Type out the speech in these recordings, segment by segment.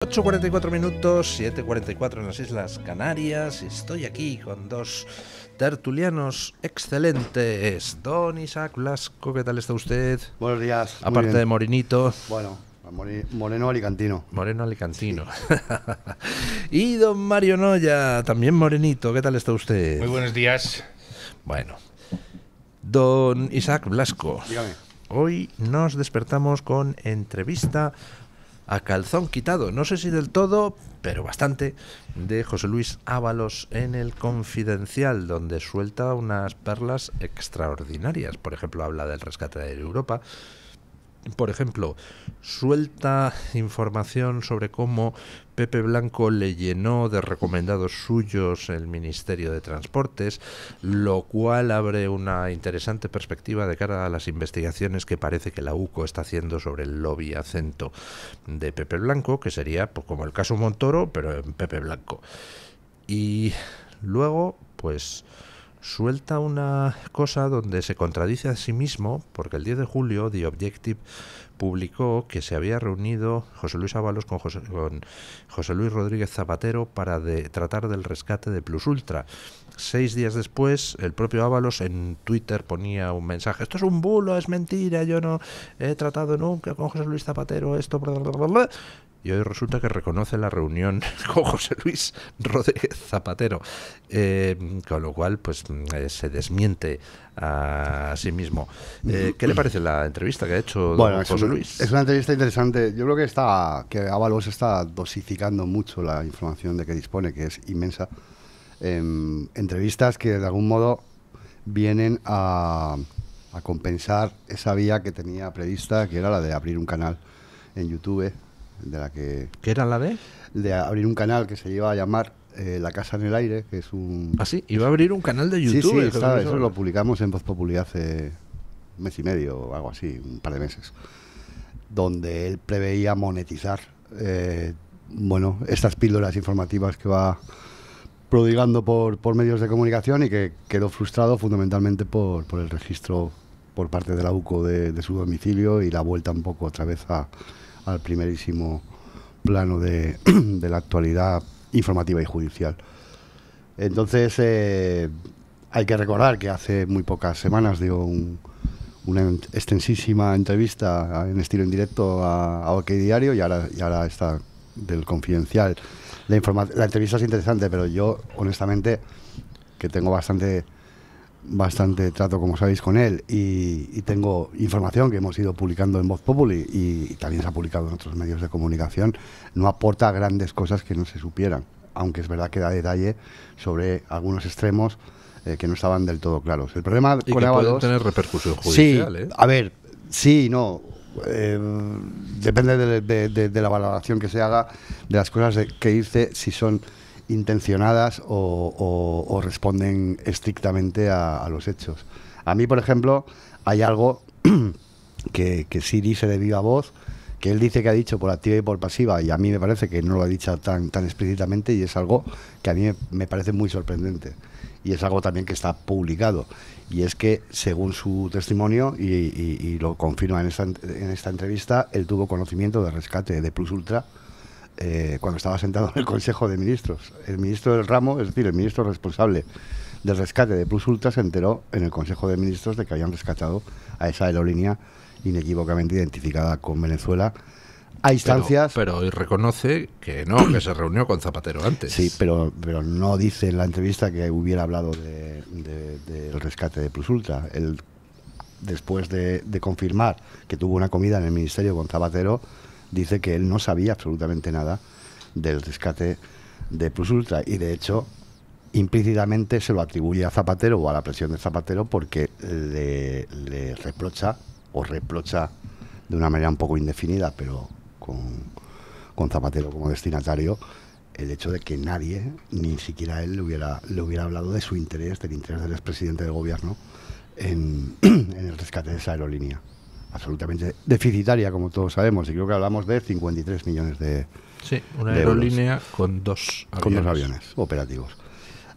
8:44, 7:44 en las Islas Canarias. Estoy aquí con dos tertulianos excelentes. Don Isaac Blasco, ¿qué tal está usted? Buenos días. Aparte de morenito. Bueno, moreno alicantino. Moreno alicantino. Sí. Y don Mario Noya, también morenito, ¿qué tal está usted? Muy buenos días. Bueno, don Isaac Blasco. Dígame. Hoy nos despertamos con entrevista a calzón quitado, no sé si del todo, pero bastante, de José Luis Ábalos en El Confidencial, donde suelta unas perlas extraordinarias. Por ejemplo, habla del rescate de Europa. Por ejemplo, suelta información sobre cómo Pepe Blanco le llenó de recomendados suyos el Ministerio de Transportes, lo cual abre una interesante perspectiva de cara a las investigaciones que parece que la UCO está haciendo sobre el lobby acento de Pepe Blanco, que sería pues, como el caso Montoro, pero en Pepe Blanco. Y luego, pues suelta una cosa donde se contradice a sí mismo, porque el 10 de julio The Objective publicó que se había reunido José Luis Ábalos con José Luis Rodríguez Zapatero para tratar del rescate de Plus Ultra. 6 días después, el propio Ábalos en Twitter ponía un mensaje: esto es un bulo, es mentira, yo no he tratado nunca con José Luis Zapatero esto, bla, bla, bla, bla. Y hoy resulta que reconoce la reunión con José Luis Rodríguez Zapatero, con lo cual pues se desmiente a sí mismo. ¿Qué le parece la entrevista que ha hecho José Luis? Es una entrevista interesante. Yo creo que Ábalos está dosificando mucho la información de que dispone, que es inmensa. Entrevistas que de algún modo vienen a compensar esa vía que tenía prevista, que era la de abrir un canal en YouTube. ¿Qué era la de? De abrir un canal que se iba a llamar La Casa en el Aire, que es un... ¿Ah, sí? ¿Iba a abrir un canal de YouTube? Sí, eso lo publicamos en Voz Populi hace un mes y medio o algo así, un par de meses, donde él preveía monetizar estas píldoras informativas que va prodigando por medios de comunicación, y que quedó frustrado fundamentalmente por el registro por parte de la UCO de su domicilio y la vuelta un poco otra vez al primerísimo plano de la actualidad informativa y judicial. Entonces hay que recordar que hace muy pocas semanas dio una extensísima entrevista en estilo en directo a OK Diario, y ahora está del Confidencial. La entrevista es interesante, pero yo honestamente, que tengo bastante trato, como sabéis, con él, y tengo información que hemos ido publicando en Voz Populi y también se ha publicado en otros medios de comunicación, no aporta grandes cosas que no se supieran, aunque es verdad que da detalle sobre algunos extremos que no estaban del todo claros. El problema y con que Ábalos, pueden tener repercusión judicial. Sí, a ver, sí y no. Depende de la valoración que se haga de las cosas que dice, si son intencionadas o responden estrictamente a los hechos. A mí, por ejemplo, hay algo que sí dice de viva voz, que él dice que ha dicho por activa y por pasiva, y a mí me parece que no lo ha dicho tan explícitamente, y es algo que a mí me parece muy sorprendente, y es algo también que está publicado, y es que, según su testimonio, y lo confirma en esta entrevista, él tuvo conocimiento del rescate de Plus Ultra cuando estaba sentado en el Consejo de Ministros. El ministro del ramo, es decir, el ministro responsable del rescate de Plus Ultra, se enteró en el Consejo de Ministros de que habían rescatado a esa aerolínea inequívocamente identificada con Venezuela a instancias... Pero hoy reconoce que no, que se reunió con Zapatero antes. Sí, pero no dice en la entrevista que hubiera hablado del rescate de Plus Ultra. Él, después de confirmar que tuvo una comida en el Ministerio con Zapatero, dice que él no sabía absolutamente nada del rescate de Plus Ultra, y de hecho implícitamente se lo atribuye a Zapatero o a la presión de Zapatero, porque le reprocha de una manera un poco indefinida, pero con Zapatero como destinatario, el hecho de que nadie, ni siquiera él, le hubiera hablado de su interés, del interés del expresidente del gobierno en el rescate de esa aerolínea. Absolutamente deficitaria, como todos sabemos, y creo que hablamos de 53 millones de Sí, una aerolínea con dos aviones operativos.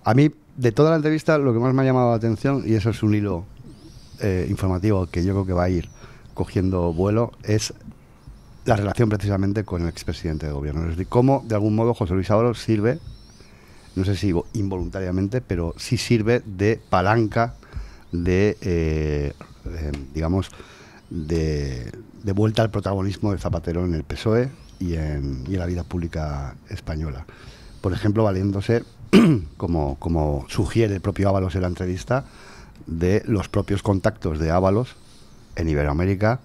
A mí, de toda la entrevista, lo que más me ha llamado la atención, y eso es un hilo informativo que yo creo que va a ir cogiendo vuelo, es la relación precisamente con el expresidente de gobierno. Es decir, cómo de algún modo José Luis Ábalos sirve, no sé si involuntariamente, pero sí sirve de palanca de, digamos, de vuelta al protagonismo de Zapatero en el PSOE y en la vida pública española. Por ejemplo, valiéndose, como sugiere el propio Ábalos en la entrevista, de los propios contactos de Ábalos en Iberoamérica,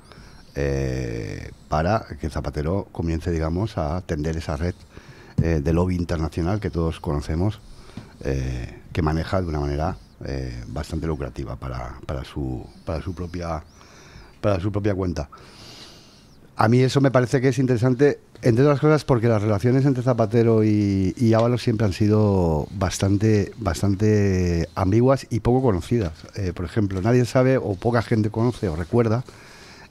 para que Zapatero comience, digamos, a tender esa red de lobby internacional que todos conocemos, que maneja de una manera bastante lucrativa para su propia cuenta. A mí eso me parece que es interesante, entre otras cosas, porque las relaciones entre Zapatero y Ábalos siempre han sido bastante ambiguas y poco conocidas. Por ejemplo, nadie sabe, o poca gente conoce o recuerda,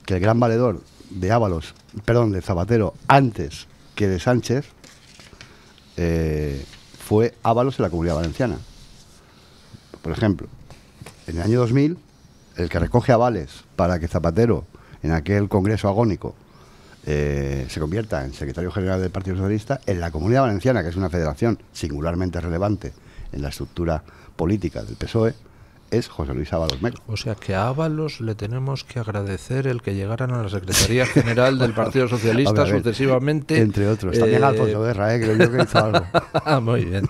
que el gran valedor de de Zapatero, antes que de Sánchez, fue Ábalos en la Comunidad Valenciana. Por ejemplo, en el año 2000, el que recoge avales para que Zapatero, en aquel congreso agónico, se convierta en secretario general del Partido Socialista, en la Comunidad Valenciana, que es una federación singularmente relevante en la estructura política del PSOE, es José Luis Ábalos Melo. O sea que a Ábalos le tenemos que agradecer el que llegaran a la Secretaría General del Partido Socialista sucesivamente. Entre otros. También Alfonso Guerra, creo yo que hizo algo. Ah, muy bien.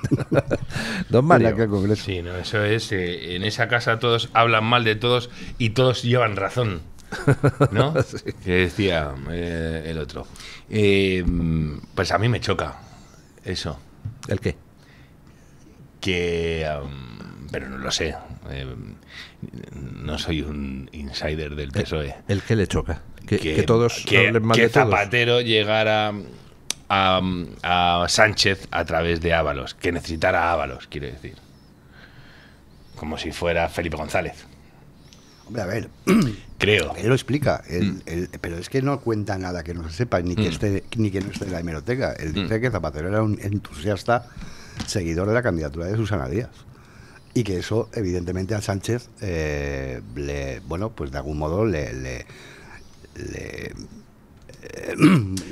Don Mario. Sí, no, eso es. En esa casa todos hablan mal de todos y todos llevan razón, ¿no? Sí. Que decía el otro. Pues a mí me choca eso. ¿El qué? Que... pero no lo sé. No soy un insider del PSOE. ¿El qué le choca? Que todos hablen mal que de todos. Zapatero llegara a Sánchez a través de Ábalos, que necesitara a Ábalos, quiero decir. Como si fuera Felipe González. Hombre, a ver. Creo. Él lo explica, pero es que no cuenta nada que no se sepa, ni que no esté en la hemeroteca. Él dice que Zapatero era un entusiasta seguidor de la candidatura de Susana Díaz. Y que eso, evidentemente, a Sánchez, pues de algún modo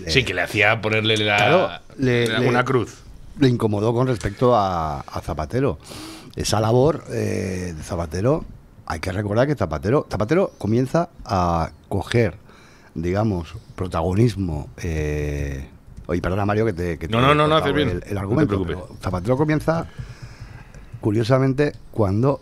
sí, que le hacía ponerle una cruz. Le incomodó con respecto a Zapatero. Esa labor de Zapatero, hay que recordar que Zapatero comienza a coger, digamos, protagonismo. Oye, perdona, Mario, que te no, haces bien. El argumento. No te preocupes. Zapatero comienza, curiosamente, cuando,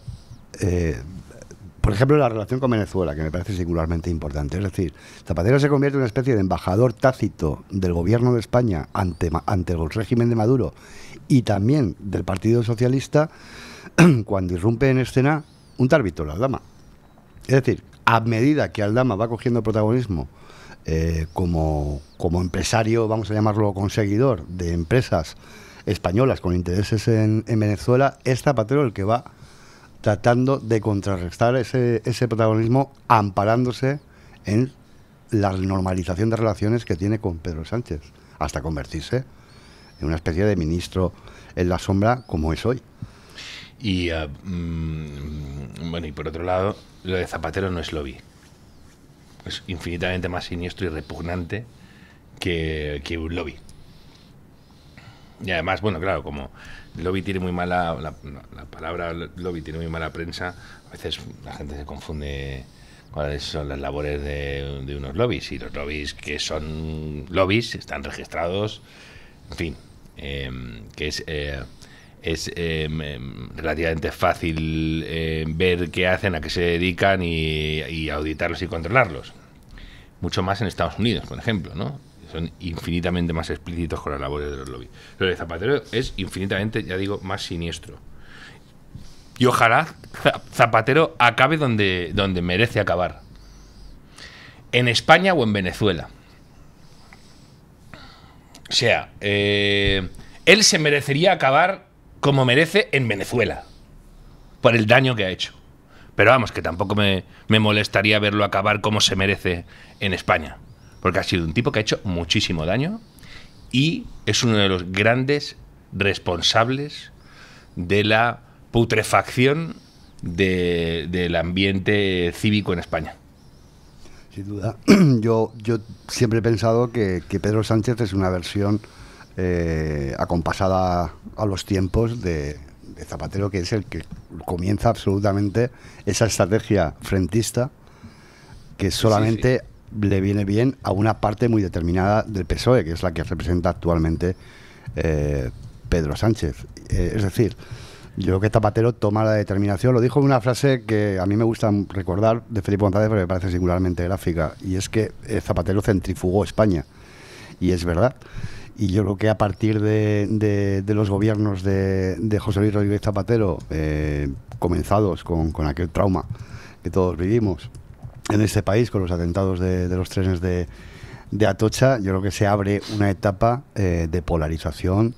por ejemplo, la relación con Venezuela, que me parece singularmente importante. Es decir, Zapatero se convierte en una especie de embajador tácito del gobierno de España ante el régimen de Maduro y también del Partido Socialista cuando irrumpe en escena un tal Víctor Aldama. Es decir, a medida que Aldama va cogiendo protagonismo como empresario, vamos a llamarlo conseguidor, de empresas españolas con intereses en Venezuela, es Zapatero el que va tratando de contrarrestar ese protagonismo, amparándose en la normalización de relaciones que tiene con Pedro Sánchez, hasta convertirse en una especie de ministro en la sombra como es hoy. Y bueno, y por otro lado, lo de Zapatero no es lobby. Es infinitamente más siniestro y repugnante que un lobby. Y además, bueno, claro, como lobby tiene muy mala... La palabra lobby tiene muy mala prensa, a veces la gente se confunde cuáles son las labores de unos lobbies. Y los lobbies que son lobbies están registrados, en fin, que es relativamente fácil ver qué hacen, a qué se dedican y auditarlos y controlarlos. Mucho más en Estados Unidos, por ejemplo, ¿no? Son infinitamente más explícitos con las labores de los lobbies. Lo de Zapatero es infinitamente, ya digo, más siniestro. Y ojalá Zapatero acabe donde merece acabar. En España o en Venezuela. O sea, él se merecería acabar como merece en Venezuela, por el daño que ha hecho. Pero vamos, que tampoco me molestaría verlo acabar como se merece en España, porque ha sido un tipo que ha hecho muchísimo daño y es uno de los grandes responsables de la putrefacción del ambiente cívico en España. Sin duda. Yo siempre he pensado que Pedro Sánchez es una versión acompasada a los tiempos de Zapatero, que es el que comienza absolutamente esa estrategia frentista que solamente le viene bien a una parte muy determinada del PSOE, que es la que representa actualmente Pedro Sánchez. Es decir, yo creo que Zapatero toma la determinación, lo dijo en una frase que a mí me gusta recordar de Felipe González porque me parece singularmente gráfica, y es que Zapatero centrifugó España, y es verdad. Y yo creo que a partir de los gobiernos de José Luis Rodríguez Zapatero, comenzados con aquel trauma que todos vivimos en este país, con los atentados de los trenes de Atocha, yo creo que se abre una etapa de polarización,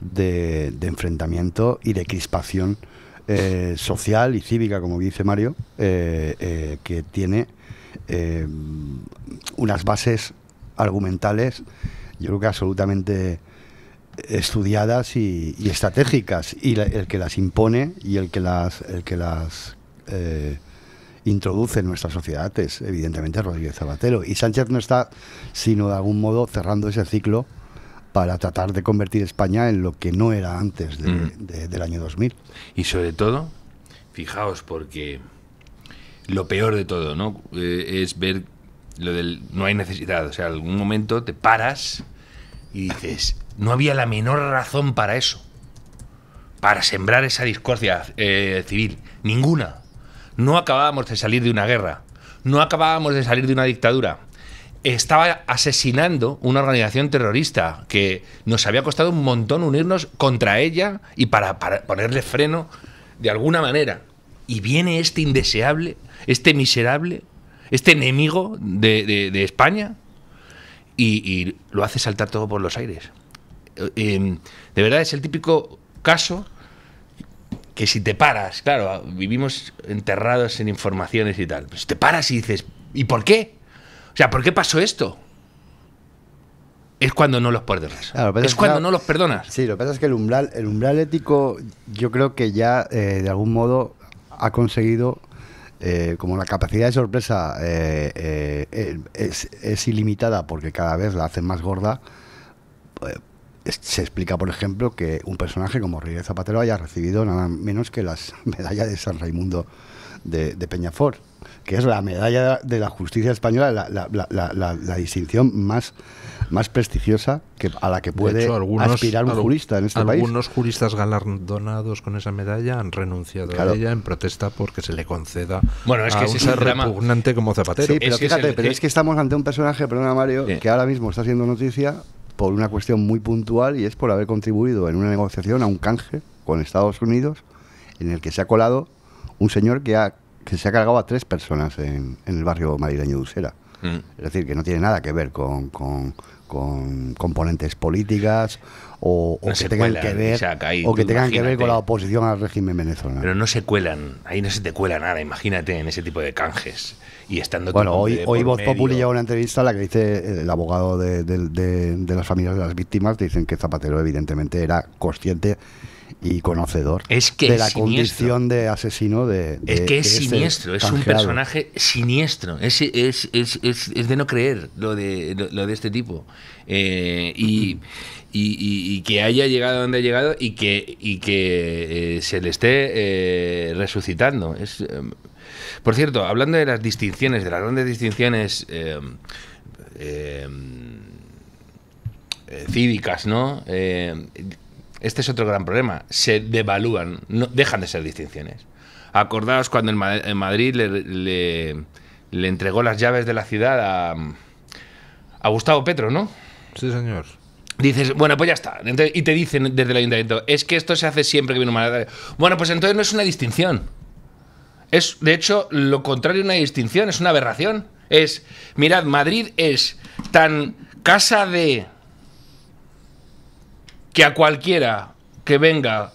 de enfrentamiento y de crispación social y cívica, como dice Mario, que tiene unas bases argumentales, yo creo que absolutamente estudiadas y estratégicas, y el que las impone y el que las introduce en nuestra sociedad es evidentemente Rodríguez Zapatero, y Sánchez no está sino de algún modo cerrando ese ciclo para tratar de convertir España en lo que no era antes del año 2000. Y sobre todo, fijaos, porque lo peor de todo, ¿no? Es ver lo del no hay necesidad. O sea, en algún momento te paras y dices, no había la menor razón para eso, para sembrar esa discordia civil. Ninguna. No acabábamos de salir de una guerra, no acabábamos de salir de una dictadura. Estaba asesinando una organización terrorista que nos había costado un montón unirnos contra ella y para ponerle freno de alguna manera. Y viene este indeseable, este miserable, este enemigo de España y lo hace saltar todo por los aires. De verdad es el típico caso que si te paras, claro, vivimos enterrados en informaciones y tal, pues te paras y dices, ¿y por qué? O sea, ¿por qué pasó esto? Es cuando no los perdonas. Claro, es cuando no los perdonas. Sí, lo que pasa es que el umbral ético, yo creo que ya de algún modo ha conseguido, como la capacidad de sorpresa es ilimitada porque cada vez la hacen más gorda. Se explica, por ejemplo, que un personaje como Rodríguez Zapatero haya recibido nada menos que las medallas de San Raimundo de Peñafort, que es la medalla de la justicia española, la distinción más prestigiosa a la que puede aspirar un jurista en este país. Algunos juristas galardonados con esa medalla han renunciado a ella en protesta porque se le conceda a un ser repugnante como Zapatero. Sí, pero fíjate, es que estamos ante un personaje, perdona Mario, que ahora mismo está haciendo noticia por una cuestión muy puntual, y es por haber contribuido en una negociación a un canje con Estados Unidos en el que se ha colado un señor que se ha cargado a 3 personas en el barrio madrileño de Usera. Es decir, que no tiene nada que ver con componentes políticas o que tengan que ver con la oposición al régimen venezolano. Pero no se cuelan, ahí no se te cuela nada, imagínate, en ese tipo de canjes. Y estando bueno, hoy Voz Populi lleva una entrevista a la que dice el abogado de las familias de las víctimas, dicen que Zapatero evidentemente era consciente y conocedor de la condición de asesino es que es siniestro, es un personaje siniestro, es de no creer lo de este tipo, y que haya llegado donde ha llegado y que se le esté resucitando. Por cierto, hablando de las distinciones, de las grandes distinciones cívicas, ¿no? Este es otro gran problema. Se devalúan, no, dejan de ser distinciones. Acordaos cuando en Madrid le entregó las llaves de la ciudad a Gustavo Petro, ¿no? Sí, señor. Dices, bueno, pues ya está. Y te dicen desde el ayuntamiento, es que esto se hace siempre que viene un mandatario. Bueno, pues entonces no es una distinción. Es, de hecho, lo contrario a una distinción, es una aberración. Mirad, Madrid es tan casa de... que a cualquiera que venga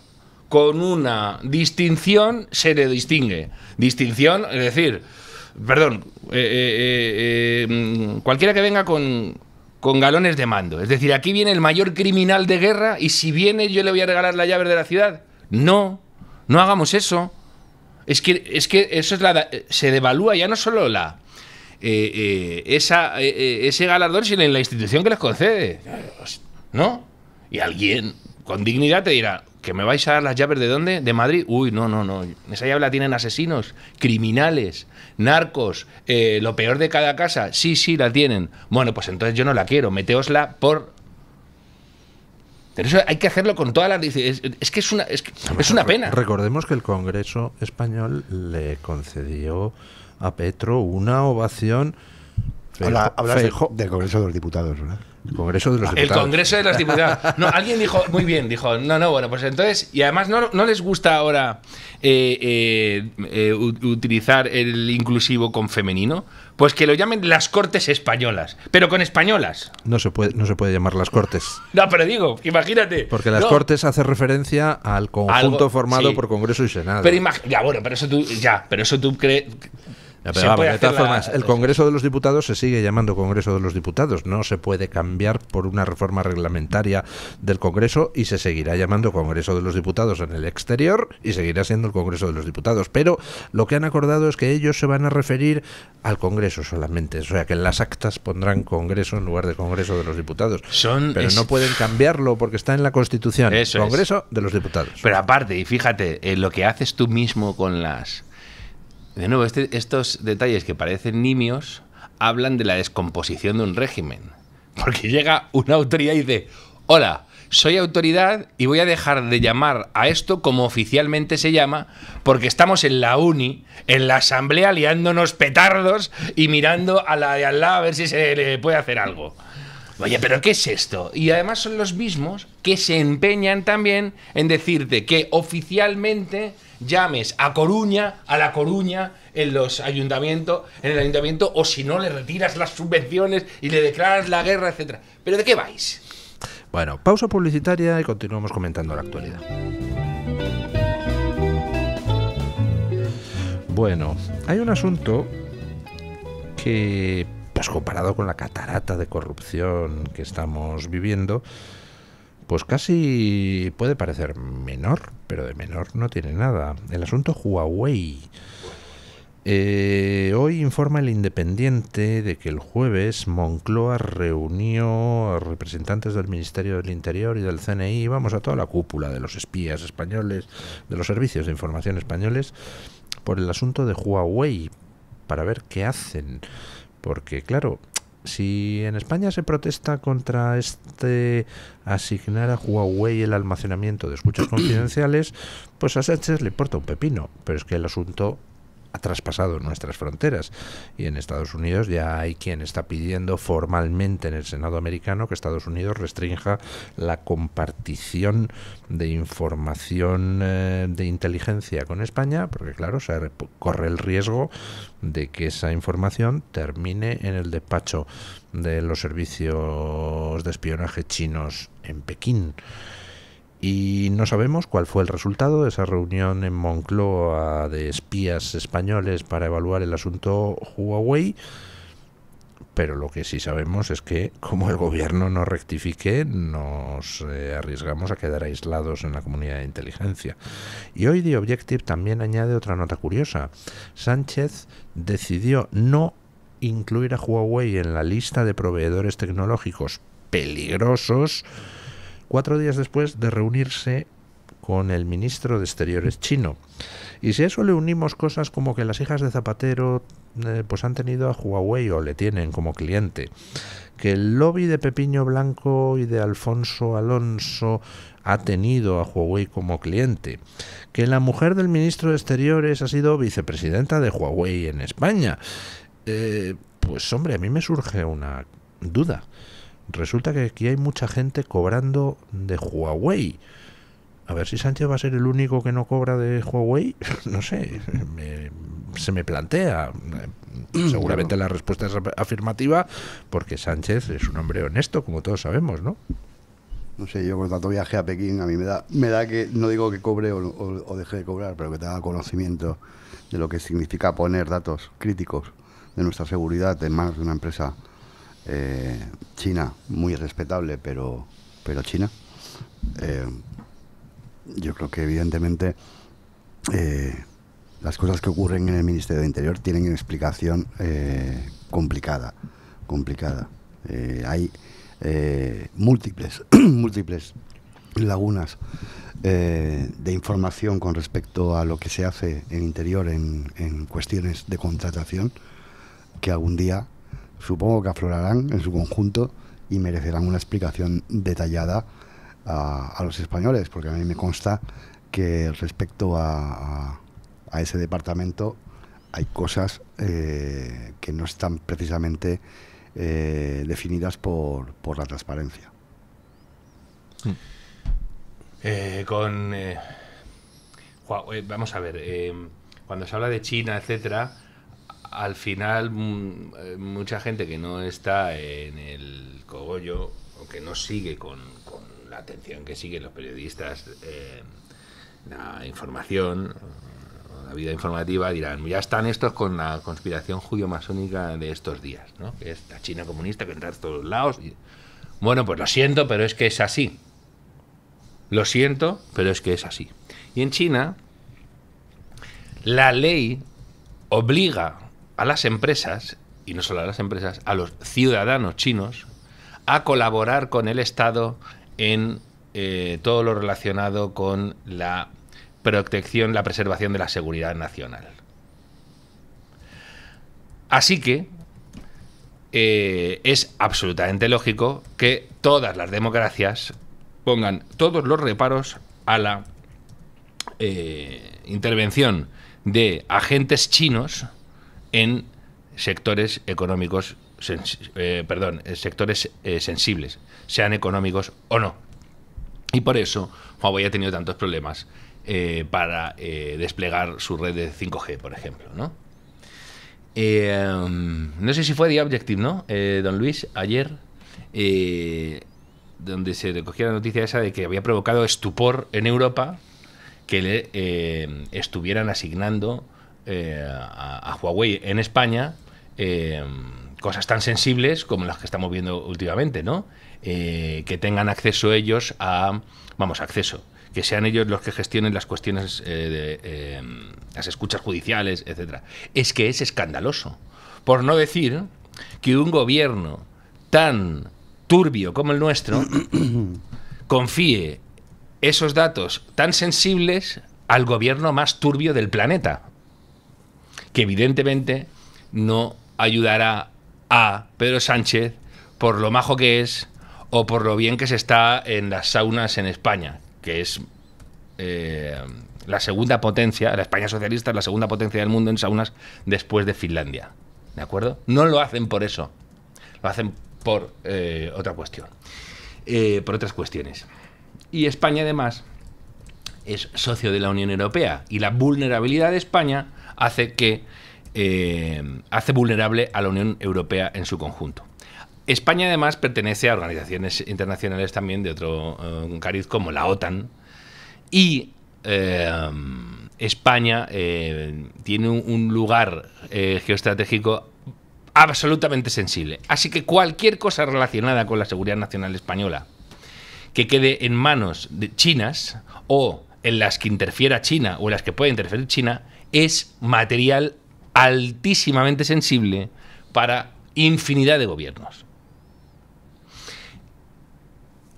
con una distinción se le distingue. Distinción, es decir, perdón, cualquiera que venga con galones de mando. Es decir, aquí viene el mayor criminal de guerra y si viene yo le voy a regalar las llaves de la ciudad. No hagamos eso. Es que eso es se devalúa ya no solo ese galardón sin la institución que les concede, ¿no? Y alguien con dignidad te dirá, ¿que me vais a dar las llaves de dónde? ¿De Madrid? Uy, no. Esa llave la tienen asesinos, criminales, narcos, lo peor de cada casa. Sí, la tienen. Bueno, pues entonces yo no la quiero. Meteosla por... Pero eso hay que hacerlo con todas las... Es que es una pena. Recordemos que el Congreso español le concedió a Petro una ovación. Hablas del Congreso de los Diputados, ¿verdad? El Congreso de los Diputados. El Congreso de los Diputados. No, alguien dijo, muy bien, dijo, bueno, pues entonces, y además no les gusta ahora utilizar el inclusivo con femenino, pues que lo llamen las Cortes Españolas, pero con españolas. No se puede llamar las Cortes. No, pero digo, imagínate. Porque las Cortes hace referencia al conjunto formado por Congreso y Senado. Pero pero eso tú crees... Pero vamos, de todas formas, el Congreso de los Diputados se sigue llamando Congreso de los Diputados. No se puede cambiar por una reforma reglamentaria del Congreso y se seguirá llamando Congreso de los Diputados en el exterior y seguirá siendo el Congreso de los Diputados. Pero lo que han acordado es que ellos se van a referir al Congreso solamente. O sea, que en las actas pondrán Congreso en lugar de Congreso de los Diputados. Pero no pueden cambiarlo porque está en la Constitución. Eso Congreso de los Diputados. Pero aparte, y fíjate, lo que haces tú mismo con las... De nuevo, estos detalles que parecen nimios hablan de la descomposición de un régimen. Porque llega una autoridad y dice, hola, soy autoridad y voy a dejar de llamar a esto como oficialmente se llama porque estamos en la uni, en la asamblea, liándonos petardos y mirando a la de al lado a ver si se le puede hacer algo. Oye, ¿pero qué es esto? Y además son los mismos que se empeñan también en decirte que oficialmente llames a La Coruña en el ayuntamiento, o si no le retiras las subvenciones y le declaras la guerra, etcétera. ¿Pero de qué vais? Bueno, pausa publicitaria y continuamos comentando la actualidad. Bueno, hay un asunto que, pues comparado con la catarata de corrupción que estamos viviendo, pues casi puede parecer menor, pero de menor no tiene nada. El asunto Huawei. Hoy informa El Independiente de que el jueves Moncloa reunió a representantes del Ministerio del Interior y del CNI, vamos, a toda la cúpula de los espías españoles, de los servicios de información españoles, por el asunto de Huawei, para ver qué hacen. Porque, claro, si en España se protesta contra asignar a Huawei el almacenamiento de escuchas confidenciales, pues a Sánchez le importa un pepino, pero es que el asunto ha traspasado nuestras fronteras y en Estados Unidos ya hay quien está pidiendo formalmente en el Senado americano que Estados Unidos restrinja la compartición de información de inteligencia con España, porque claro, se corre el riesgo de que esa información termine en el despacho de los servicios de espionaje chinos en Pekín. Y no sabemos cuál fue el resultado de esa reunión en Moncloa de espías españoles para evaluar el asunto Huawei, pero lo que sí sabemos es que, como el gobierno no rectifique, nos arriesgamos a quedar aislados en la comunidad de inteligencia. Y hoy The Objective también añade otra nota curiosa. Sánchez decidió no incluir a Huawei en la lista de proveedores tecnológicos peligrosos 4 días después de reunirse con el ministro de Exteriores chino. Y si a eso le unimos cosas como que las hijas de Zapatero pues han tenido a Huawei o le tienen como cliente, que el lobby de Pepiño Blanco y de Alfonso Alonso ha tenido a Huawei como cliente, que la mujer del ministro de Exteriores ha sido vicepresidenta de Huawei en España, pues hombre, a mí me surge una duda. Resulta que aquí hay mucha gente cobrando de Huawei. A ver si Sánchez va a ser el único que no cobra de Huawei. No sé, se me plantea. Seguramente la respuesta es afirmativa, porque Sánchez es un hombre honesto, como todos sabemos, ¿no? No sé, yo con tanto viaje a Pekín, a mí me da que, no digo que cobre o deje de cobrar, pero que tenga conocimiento de lo que significa poner datos críticos de nuestra seguridad en manos de una empresa china, muy respetable, pero china. Yo creo que evidentemente las cosas que ocurren en el Ministerio de Interior tienen una explicación complicada. Hay múltiples lagunas de información con respecto a lo que se hace en Interior en cuestiones de contratación, que algún día supongo que aflorarán en su conjunto y merecerán una explicación detallada a los españoles, porque a mí me consta que respecto a ese departamento hay cosas que no están precisamente definidas por la transparencia. Vamos a ver, cuando se habla de China, etcétera, al final mucha gente que no está en el cogollo o que no sigue con la atención que siguen los periodistas la información, la vida informativa, dirán, ya están estos con la conspiración judío-masónica de estos días, ¿no? Que es la China comunista que entra a todos lados. Bueno, pues lo siento, pero es que es así. Lo siento, pero es que es así. Y en China, la ley obliga a las empresas, y no solo a las empresas, a los ciudadanos chinos, a colaborar con el Estado en todo lo relacionado con la protección, la preservación de la seguridad nacional. Así que es absolutamente lógico que todas las democracias pongan todos los reparos a la intervención de agentes chinos en sectores económicos, sectores sensibles, sean económicos o no. Y por eso Huawei ha tenido tantos problemas para desplegar su red de 5G, por ejemplo, ¿no? No sé si fue The Objective, ¿no? Don Luis, ayer, donde se recogía la noticia esa de que había provocado estupor en Europa que le estuvieran asignando a Huawei en España cosas tan sensibles como las que estamos viendo últimamente, ¿no? Que tengan acceso ellos que sean ellos los que gestionen las cuestiones las escuchas judiciales, etcétera. Es que es escandaloso. Por no decir que un gobierno tan turbio como el nuestro confíe esos datos tan sensibles al gobierno más turbio del planeta, que evidentemente no ayudará a Pedro Sánchez por lo majo que es o por lo bien que se está en las saunas en España, que es la segunda potencia, la España socialista es la segunda potencia del mundo en saunas después de Finlandia, ¿de acuerdo? No lo hacen por eso, lo hacen por otra cuestión, por otras cuestiones. Y España además es socio de la Unión Europea y la vulnerabilidad de España hace vulnerable a la Unión Europea en su conjunto. España además pertenece a organizaciones internacionales también de otro cariz como la OTAN y España tiene un lugar geoestratégico absolutamente sensible. Así que cualquier cosa relacionada con la seguridad nacional española que quede en manos de chinas o en las que interfiera China o en las que pueda interferir China es material altísimamente sensible para infinidad de gobiernos.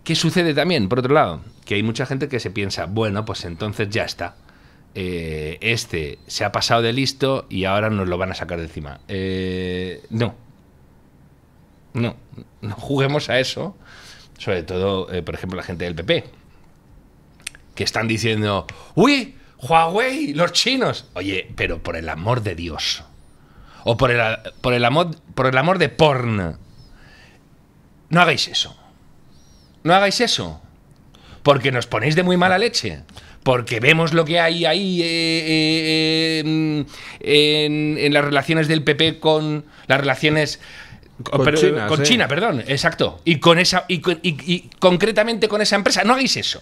¿Qué sucede también, por otro lado? Que hay mucha gente que se piensa, bueno, pues entonces ya está. Este se ha pasado de listo y ahora nos lo van a sacar de encima. No juguemos a eso. Sobre todo, por ejemplo, la gente del PP, que están diciendo, ¡uy! ¡Huawei! ¡Los chinos! Oye, pero por el amor de Dios. O por el amor de porn. No hagáis eso. No hagáis eso. Porque nos ponéis de muy mala leche. Porque vemos lo que hay ahí en las relaciones del PP con las relaciones con China, perdón, exacto. Y con esa y concretamente con esa empresa. No hagáis eso.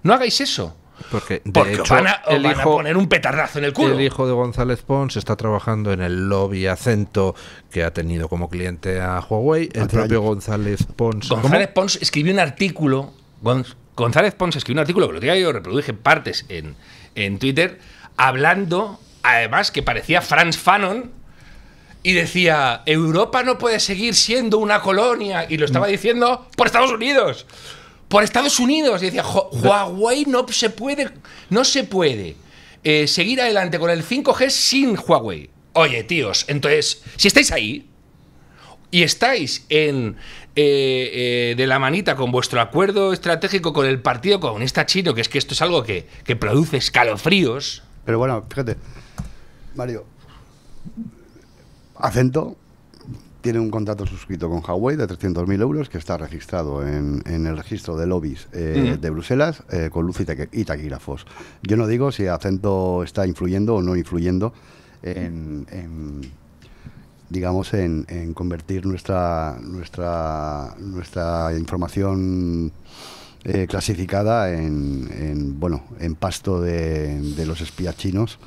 No hagáis eso. Porque de hecho, van a poner un petardazo en el culo. El hijo de González Pons está trabajando en el lobby Acento, que ha tenido como cliente a Huawei. El propio González Pons. González Pons escribió un artículo. González Pons escribió un artículo que lo tenía yo, reproduje partes en Twitter, hablando además que parecía Frantz Fanon y decía, Europa no puede seguir siendo una colonia, y lo estaba diciendo por Estados Unidos. Por Estados Unidos. Y decía, Huawei no se puede seguir adelante con el 5G sin Huawei. Oye, tíos, entonces, si estáis ahí y estáis de la manita con vuestro acuerdo estratégico con el Partido Comunista Chino, que es que esto es algo que produce escalofríos. Pero bueno, fíjate, Mario, Acento tiene un contrato suscrito con Huawei de 300.000 euros que está registrado en el registro de lobbies de Bruselas con luz y taquígrafos. Yo no digo si Acento está influyendo o no influyendo digamos, en convertir nuestra información clasificada en pasto de los espías chinos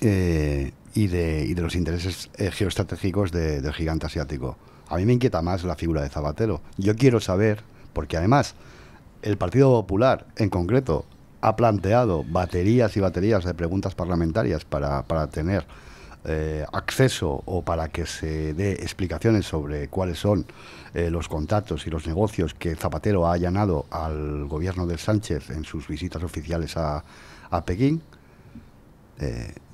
y de los intereses geoestratégicos del gigante asiático. A mí me inquieta más la figura de Zapatero. Yo quiero saber, porque además el Partido Popular en concreto ha planteado baterías y baterías de preguntas parlamentarias para tener acceso o para que se dé explicaciones sobre cuáles son los contactos y los negocios que Zapatero ha allanado al gobierno de Sánchez en sus visitas oficiales a Pekín.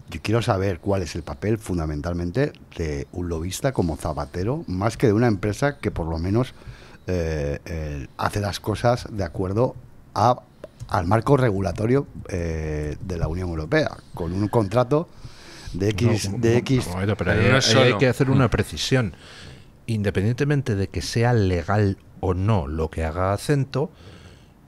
Yo quiero saber cuál es el papel fundamentalmente de un lobista como Zapatero, más que de una empresa que por lo menos hace las cosas de acuerdo al marco regulatorio de la Unión Europea, con un contrato de X... Pero ahí hay que hacer una precisión. Independientemente de que sea legal o no lo que haga Acento,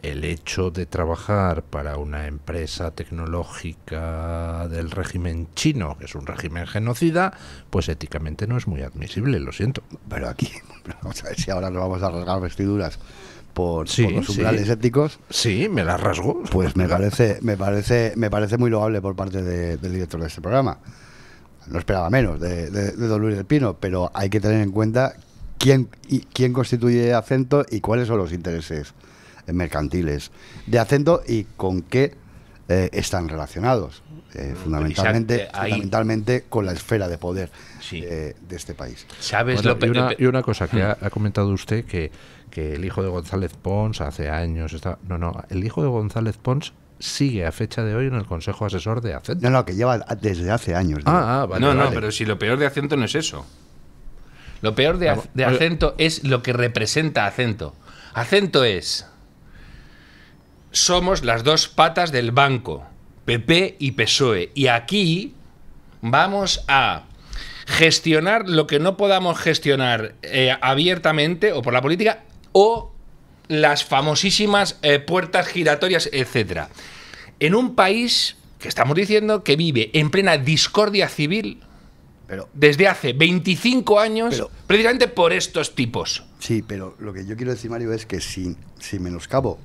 el hecho de trabajar para una empresa tecnológica del régimen chino, que es un régimen genocida, pues éticamente no es muy admisible, lo siento. Pero aquí, vamos a ver si ahora nos vamos a rasgar vestiduras por los umbrales éticos. Sí, me las rasgo. Pues me parece muy loable por parte del director de este programa. No esperaba menos de don Luis del Pino, pero hay que tener en cuenta quién constituye Acento y cuáles son los intereses mercantiles de Acento y con qué están relacionados, fundamentalmente con la esfera de poder de este país. ¿Sabes y una cosa que ha comentado usted, que el hijo de González Pons hace años el hijo de González Pons sigue a fecha de hoy en el Consejo Asesor de Acento. No, que lleva desde hace años. Vale. Pero si lo peor de Acento no es eso. Lo peor de Acento es lo que representa Acento. Acento somos las dos patas del banco, PP y PSOE, y aquí vamos a gestionar lo que no podamos gestionar abiertamente o por la política o las famosísimas puertas giratorias, etcétera. En un país que estamos diciendo que vive en plena discordia civil desde hace 25 años, precisamente por estos tipos. Sí, pero lo que yo quiero decir, Mario, es que sin menoscabo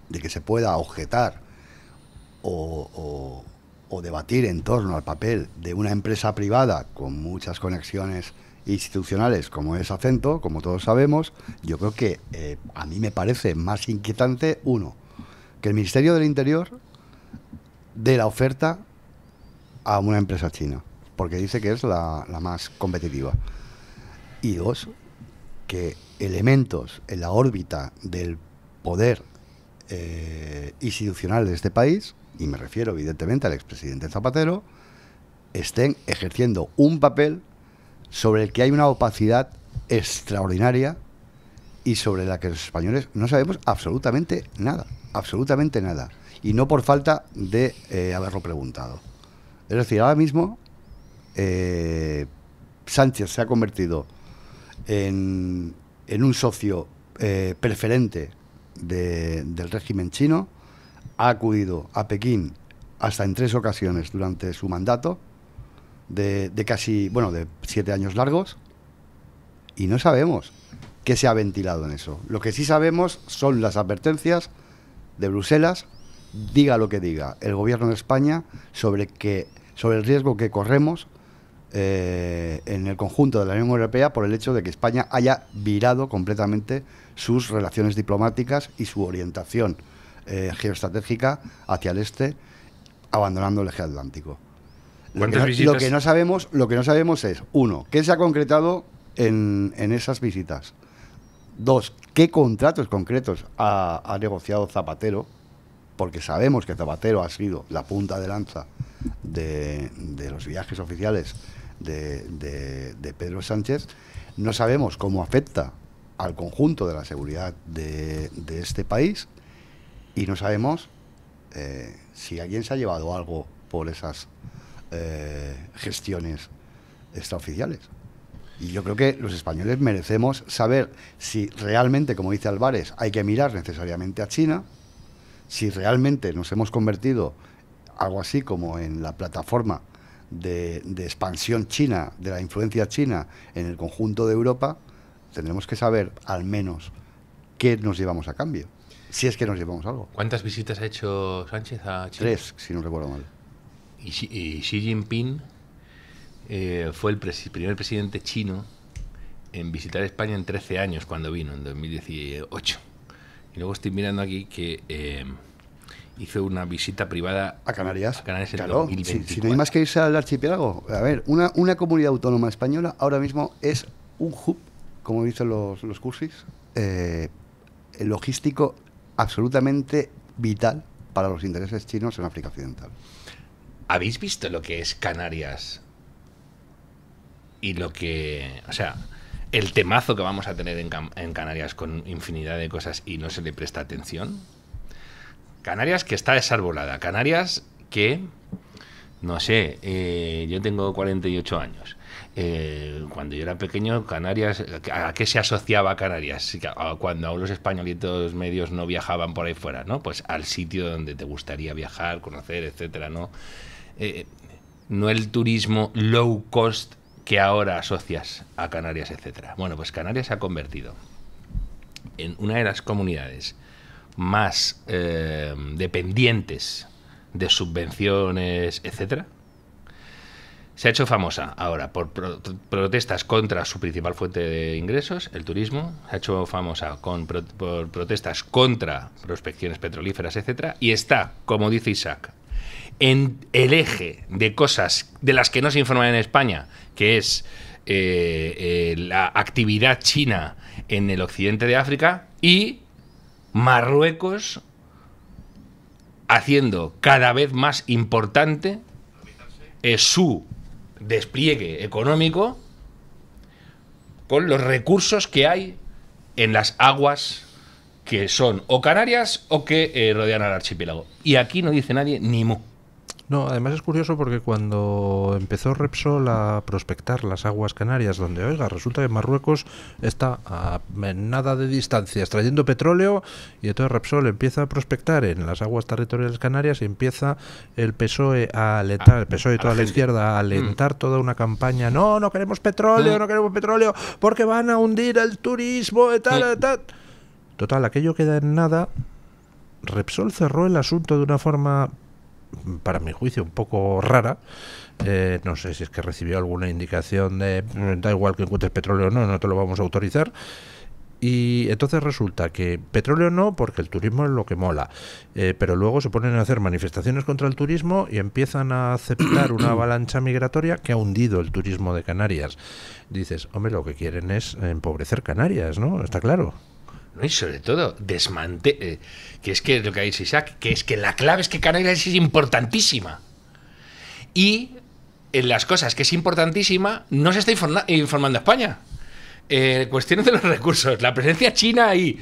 de que se pueda objetar o debatir en torno al papel de una empresa privada con muchas conexiones institucionales como es Acento, como todos sabemos, yo creo que a mí me parece más inquietante, uno, que el Ministerio del Interior dé la oferta a una empresa china, porque dice que es la más competitiva. Y dos, que elementos en la órbita del poder institucional de este país, y me refiero evidentemente al expresidente Zapatero, estén ejerciendo un papel sobre el que hay una opacidad extraordinaria y sobre la que los españoles no sabemos absolutamente nada, y no por falta de haberlo preguntado. Es decir, ahora mismo Sánchez se ha convertido en un socio preferente del régimen chino, ha acudido a Pekín hasta en 3 ocasiones durante su mandato de 7 años largos, y no sabemos qué se ha ventilado en eso. Lo que sí sabemos son las advertencias de Bruselas, diga lo que diga el gobierno de España, sobre el riesgo que corremos en el conjunto de la Unión Europea por el hecho de que España haya virado completamente sus relaciones diplomáticas y su orientación geoestratégica hacia el este, abandonando el eje atlántico. Lo que no sabemos es, uno, ¿qué se ha concretado en esas visitas? Dos, ¿qué contratos concretos ha negociado Zapatero? Porque sabemos que Zapatero ha sido la punta de lanza de los viajes oficiales de Pedro Sánchez. No sabemos cómo afecta al conjunto de la seguridad de este país y no sabemos si alguien se ha llevado algo por esas gestiones extraoficiales. Y yo creo que los españoles merecemos saber si realmente, como dice Álvarez, hay que mirar necesariamente a China, si realmente nos hemos convertido algo así como en la plataforma de expansión china, de la influencia china en el conjunto de Europa. Tendremos que saber al menos qué nos llevamos a cambio, si es que nos llevamos algo. ¿Cuántas visitas ha hecho Sánchez a China? 3, si no recuerdo mal. Y Xi Jinping fue el primer presidente chino en visitar España en 13 años cuando vino, en 2018. Y luego estoy mirando aquí que hizo una visita privada a Canarias. En claro, 2024. Si no hay más que irse al archipiélago. A ver, una comunidad autónoma española ahora mismo es un hub, como dicen los cursis, logístico absolutamente vital para los intereses chinos en África Occidental. ¿Habéis visto lo que es Canarias? Y lo que... O sea, el temazo que vamos a tener en Canarias con infinidad de cosas y no se le presta atención. Canarias que está desarbolada. Canarias que... No sé, yo tengo 48 años. Cuando yo era pequeño, Canarias, ¿a qué se asociaba Canarias? Cuando aún los españolitos medios no viajaban por ahí fuera, ¿no? Pues al sitio donde te gustaría viajar, conocer, etcétera, ¿no? No el turismo low cost que ahora asocias a Canarias, etcétera. Bueno, pues Canarias se ha convertido en una de las comunidades más dependientes de subvenciones, etcétera. Se ha hecho famosa ahora por protestas contra su principal fuente de ingresos, el turismo. Se ha hecho famosa por protestas contra prospecciones petrolíferas, etcétera. Y está, como dice Isaac, en el eje de cosas de las que no se informan en España, que es la actividad china en el occidente de África y Marruecos haciendo cada vez más importante su despliegue económico con los recursos que hay en las aguas que son o Canarias o que rodean al archipiélago. Y aquí no dice nadie ni mu. No, además es curioso porque cuando empezó Repsol a prospectar las aguas canarias, donde, oiga, resulta que Marruecos está a nada de distancia extrayendo petróleo, y entonces Repsol empieza a prospectar en las aguas territoriales canarias y empieza el PSOE a alentar, el PSOE y toda la izquierda a alentar toda una campaña. No queremos petróleo, no queremos petróleo, porque van a hundir el turismo y tal, tal. Total, aquello queda en nada. Repsol cerró el asunto de una forma, para mi juicio, un poco rara. No sé si es que recibió alguna indicación de da igual que encuentres petróleo o no te lo vamos a autorizar. Y entonces resulta que petróleo no, porque el turismo es lo que mola, pero luego se ponen a hacer manifestaciones contra el turismo y empiezan a aceptar una avalancha migratoria que ha hundido el turismo de Canarias. Dices, hombre, lo que quieren es empobrecer Canarias, ¿no? Está claro. ¿No? Y sobre todo, que es que lo que ha dicho Isaac, que es que la clave es que Canarias es importantísima. Y en las cosas que es importantísima, no se está informando España. Cuestiones de los recursos, la presencia china ahí.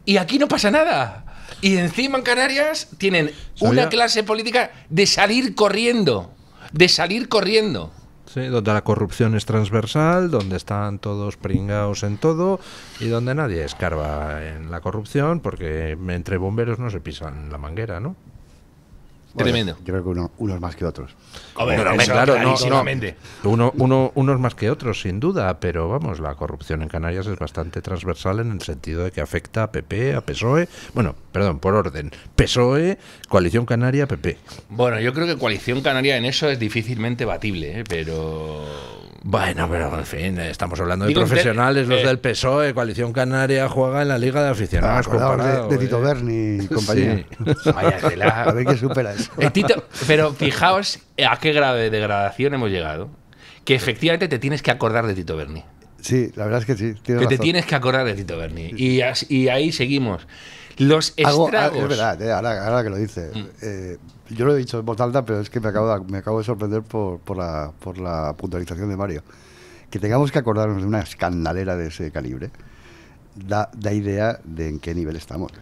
Y aquí no pasa nada. Y encima en Canarias tienen una clase política de salir corriendo. Sí, donde la corrupción es transversal, donde están todos pringados en todo y donde nadie escarba en la corrupción, porque entre bomberos no se pisan la manguera, ¿no? Tremendo. Yo creo que unos más que otros. Claro, unos más que otros, sin duda, pero vamos, la corrupción en Canarias es bastante transversal en el sentido de que afecta a PP, a PSOE, bueno, perdón, por orden, PSOE, Coalición Canaria, PP. Bueno, yo creo que Coalición Canaria en eso es difícilmente batible, pero... Bueno, pero en fin, estamos hablando de profesionales, los del PSOE, Coalición Canaria juega en la Liga de Aficionados comparados. De Tito Berni y compañía. Sí. Vaya tela. A ver qué supera eso. Pero fijaos a qué grado de degradación hemos llegado. Que efectivamente te tienes que acordar de Tito Berni. Sí, la verdad es que sí. Que te tienes que acordar de Tito Berni. Y ahí seguimos. Los estragos. Es verdad, ahora que lo dice. Yo lo he dicho en voz alta, pero es que me acabo de sorprender por la puntualización de Mario. Que tengamos que acordarnos de una escandalera de ese calibre da idea de en qué nivel estamos.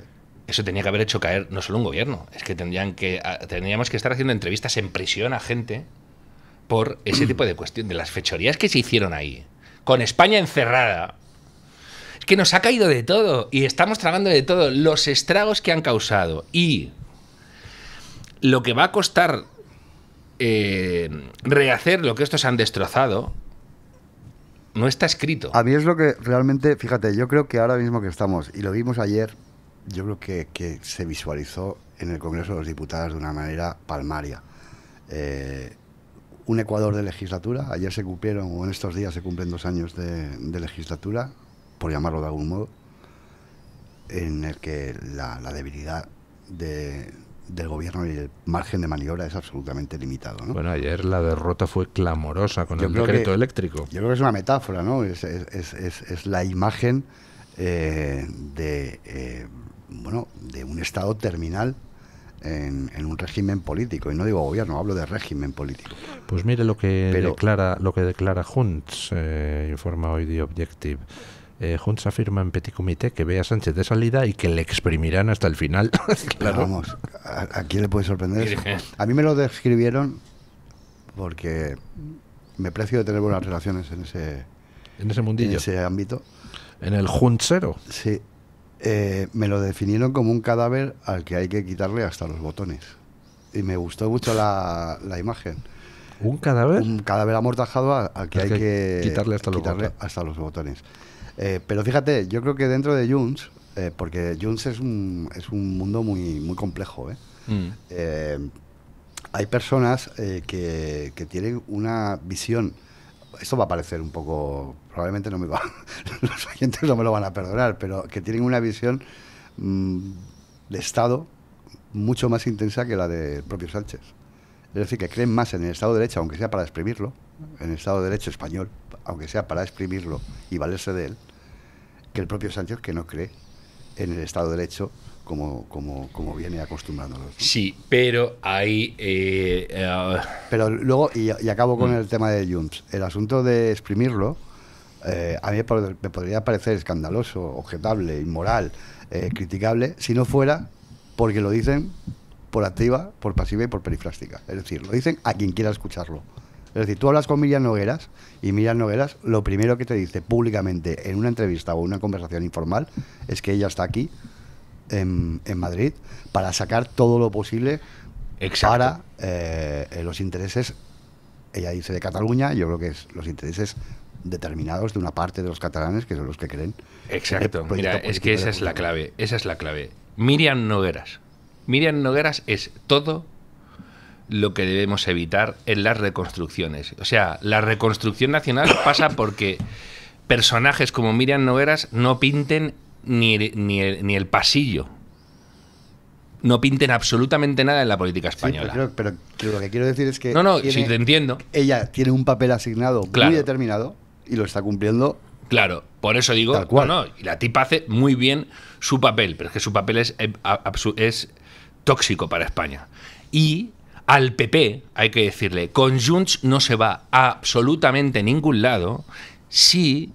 Eso tenía que haber hecho caer no solo un gobierno, es que tendríamos que estar haciendo entrevistas en prisión a gente por ese tipo de cuestión, de las fechorías que se hicieron ahí, con España encerrada. Es que nos ha caído de todo y estamos tragando de todo, los estragos que han causado y lo que va a costar rehacer lo que estos han destrozado. No está escrito. A mí es lo que realmente, fíjate, yo creo que ahora mismo que estamos, y lo vimos ayer, yo creo que se visualizó en el Congreso de los Diputados de una manera palmaria. Un Ecuador de legislatura, ayer se cumplieron, o en estos días se cumplen 2 años de legislatura, por llamarlo de algún modo, en el que la debilidad del gobierno y el margen de maniobra es absolutamente limitado, ¿no? Bueno, ayer la derrota fue clamorosa con el decreto eléctrico. Yo creo que es una metáfora, ¿no? Es la imagen de un estado terminal en un régimen político. Y no digo gobierno, hablo de régimen político. Pues mire lo que declara Junts, informa hoy The Objective. Junts afirma en Petit Comité que ve a Sánchez de salida y que le exprimirán hasta el final. Claro. Vamos, ¿a quién le puede sorprender eso? A mí me lo describieron porque me precio de tener buenas relaciones en ese mundillo, en ese ámbito. En el Juntsero. Sí. Me lo definieron como un cadáver al que hay que quitarle hasta los botones. Y me gustó mucho la imagen. ¿Un cadáver? Un cadáver amortajado al que hay que quitarle hasta los botones. Pero fíjate, yo creo que dentro de Junts, porque Junts es un mundo muy, muy complejo, hay personas que tienen una visión. Esto va a parecer un poco, probablemente los oyentes no me lo van a perdonar, pero que tienen una visión de Estado mucho más intensa que la del propio Sánchez. Es decir, que creen más en el Estado de Derecho, aunque sea para exprimirlo, en el Estado de Derecho español, aunque sea para exprimirlo y valerse de él, que el propio Sánchez, que no cree en el Estado de Derecho como viene acostumbrándonos, ¿no? Sí, pero hay... Pero luego, y acabo con el tema de Junts, el asunto de exprimirlo, a mí me podría parecer escandaloso, objetable, inmoral, criticable, si no fuera porque lo dicen por activa, por pasiva y por perifrástica. Es decir, lo dicen a quien quiera escucharlo. Es decir, tú hablas con Míriam Nogueras y Míriam Nogueras lo primero que te dice públicamente en una entrevista o una conversación informal es que ella está aquí en Madrid para sacar todo lo posible. Exacto. Para los intereses, ella dice, de Cataluña. Yo creo que es los intereses determinados de una parte de los catalanes, que son los que creen. Exacto. Mira, es que esa es la clave. Esa es la clave. Míriam Nogueras es todo lo que debemos evitar en las reconstrucciones. O sea, la reconstrucción nacional pasa porque personajes como Míriam Nogueras no pinten ni el pasillo. No pinten absolutamente nada en la política española. Sí, pero lo que quiero decir es que... Sí, te entiendo. Ella tiene un papel asignado muy determinado y lo está cumpliendo. Claro, por eso digo, y la tipa hace muy bien su papel, pero es que su papel es tóxico para España. Y al PP, hay que decirle, con Junts no se va a absolutamente ningún lado si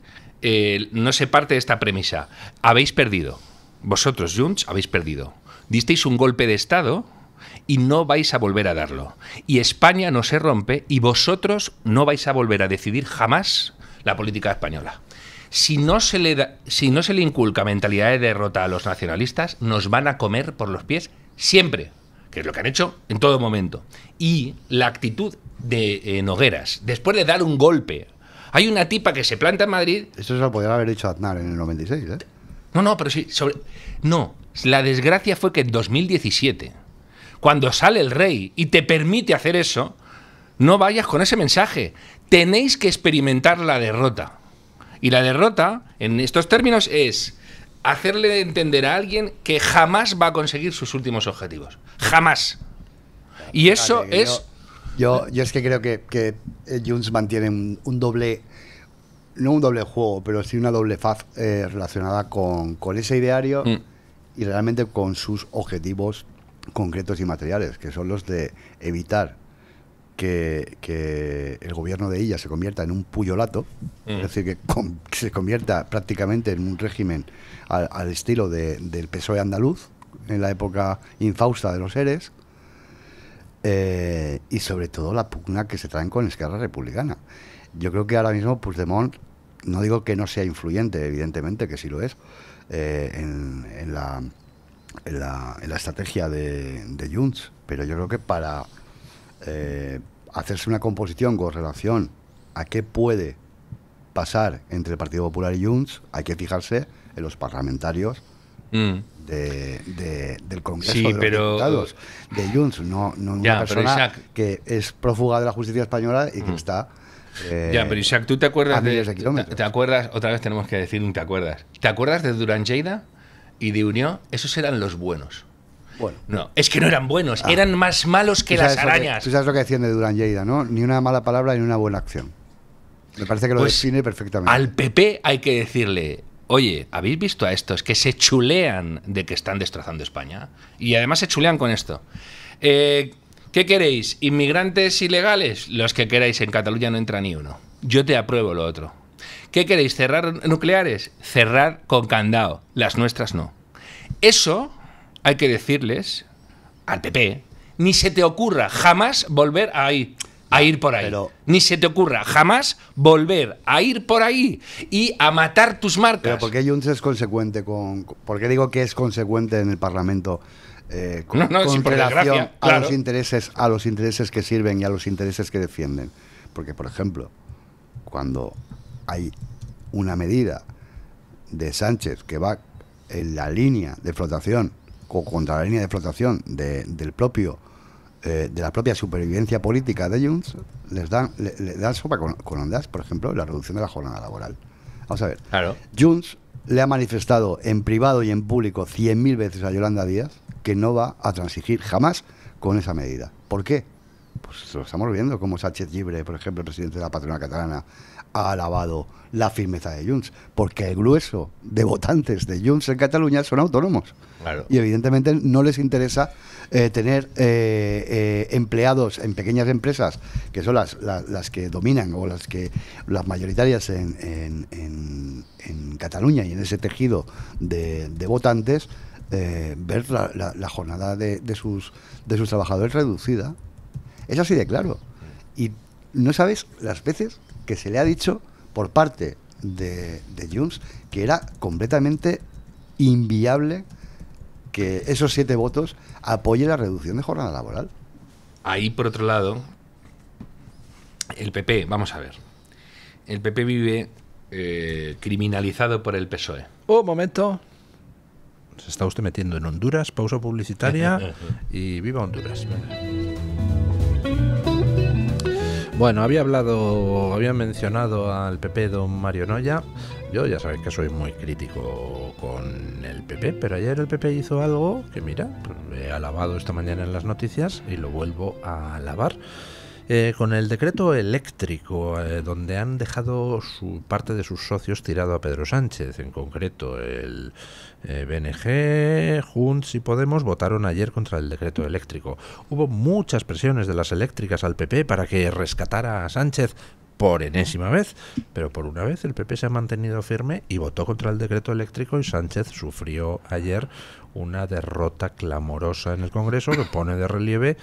no se parte de esta premisa. Habéis perdido. Vosotros, Junts, habéis perdido. Disteis un golpe de Estado y no vais a volver a darlo. Y España no se rompe y vosotros no vais a volver a decidir jamás la política española. Si no se le inculca mentalidad de derrota a los nacionalistas, nos van a comer por los pies siempre, que es lo que han hecho en todo momento. Y la actitud de Nogueras, después de dar un golpe, hay una tipa que se planta en Madrid... Eso se lo podría haber hecho Aznar en el 96, ¿eh? No, pero sí... No, la desgracia fue que en 2017, cuando sale el rey y te permite hacer eso, no vayas con ese mensaje. Tenéis que experimentar la derrota. Y la derrota, en estos términos, es hacerle entender a alguien que jamás va a conseguir sus últimos objetivos. Jamás. Y eso Fíjate que es... Yo es que creo que Junts mantiene un doble, no un doble juego, pero sí una doble faz relacionada con ese ideario y realmente con sus objetivos concretos y materiales, que son los de evitar que el gobierno de ella se convierta en un puyolato, es decir, que se convierta prácticamente en un régimen al estilo del PSOE andaluz, en la época infausta de los ERES, y sobre todo la pugna que se traen con Esquerra Republicana. Yo creo que ahora mismo Puigdemont, no digo que no sea influyente, evidentemente que sí lo es, en la estrategia de Junts, pero yo creo que para hacerse una composición con relación a qué puede pasar entre el Partido Popular y Junts, hay que fijarse en los parlamentarios del Congreso Sí, de los pero Diputados de Junts, no Ya, una pero persona Isaac, que es prófuga de la justicia española y que está ya, pero Isaac, ¿tú te acuerdas a miles de kilómetros. ¿Te acuerdas? Otra vez tenemos que decir un te acuerdas. ¿Te acuerdas de Duran Lleida y de Unió? Esos eran los buenos. Bueno, No, es que no eran buenos, eran más malos que tú las sabes lo arañas. tú sabes lo que decían de Duran Lleida, ¿no? Ni una mala palabra ni una buena acción. Me parece que lo Pues, define perfectamente. Al PP hay que decirle, oye, ¿habéis visto a estos que se chulean de que están destrozando España? Y además se chulean con esto. ¿Qué queréis? ¿Inmigrantes ilegales? Los que queráis, en Cataluña no entra ni uno. Yo te apruebo lo otro. ¿Qué queréis? ¿Cerrar nucleares? Cerrar con candado. Las nuestras no. Eso hay que decirles al PP, ni se te ocurra jamás volver a ir por ahí. Pero- Ni se te ocurra jamás volver a ir por ahí y a matar tus marcas. Pero ¿por qué Junts es consecuente ¿por qué digo que es consecuente en el Parlamento No, sí, con por relación desgracia, a claro. los intereses que sirven y a los intereses que defienden? Porque, por ejemplo, cuando hay una medida de Sánchez que va en la línea de flotación o contra la línea de flotación de la propia supervivencia política de Junts, le dan sopa con ondas, por ejemplo, la reducción de la jornada laboral. Vamos a ver. Claro. Junts le ha manifestado en privado y en público 100.000 veces a Yolanda Díaz que no va a transigir jamás con esa medida. ¿Por qué? Pues lo estamos viendo, como Sánchez Llibre, por ejemplo, el presidente de la patronal catalana, ha alabado la firmeza de Junts, porque el grueso de votantes de Junts en Cataluña son autónomos. Claro. Y evidentemente no les interesa tener empleados en pequeñas empresas, que son las que dominan o las mayoritarias en Cataluña y en ese tejido de votantes, ver la jornada de sus trabajadores reducida. Es así de claro. Y no sabes las veces que se le ha dicho por parte de Junts que era completamente inviable que esos 7 votos apoyen la reducción de jornada laboral. Ahí, por otro lado, el PP, vamos a ver, el PP vive criminalizado por el PSOE. Un momento. Se está usted metiendo en Honduras, pausa publicitaria y viva Honduras. Bueno, había mencionado al PP don Mario Noya. Yo ya sabéis que soy muy crítico con el PP, pero ayer el PP hizo algo que, mira, pues he alabado esta mañana en las noticias y lo vuelvo a alabar. Con el decreto eléctrico, donde han dejado parte de sus socios tirado a Pedro Sánchez, en concreto el BNG, Junts y Podemos votaron ayer contra el decreto eléctrico. Hubo muchas presiones de las eléctricas al PP para que rescatara a Sánchez por enésima vez, pero por una vez el PP se ha mantenido firme y votó contra el decreto eléctrico y Sánchez sufrió ayer una derrota clamorosa en el Congreso que pone de relieve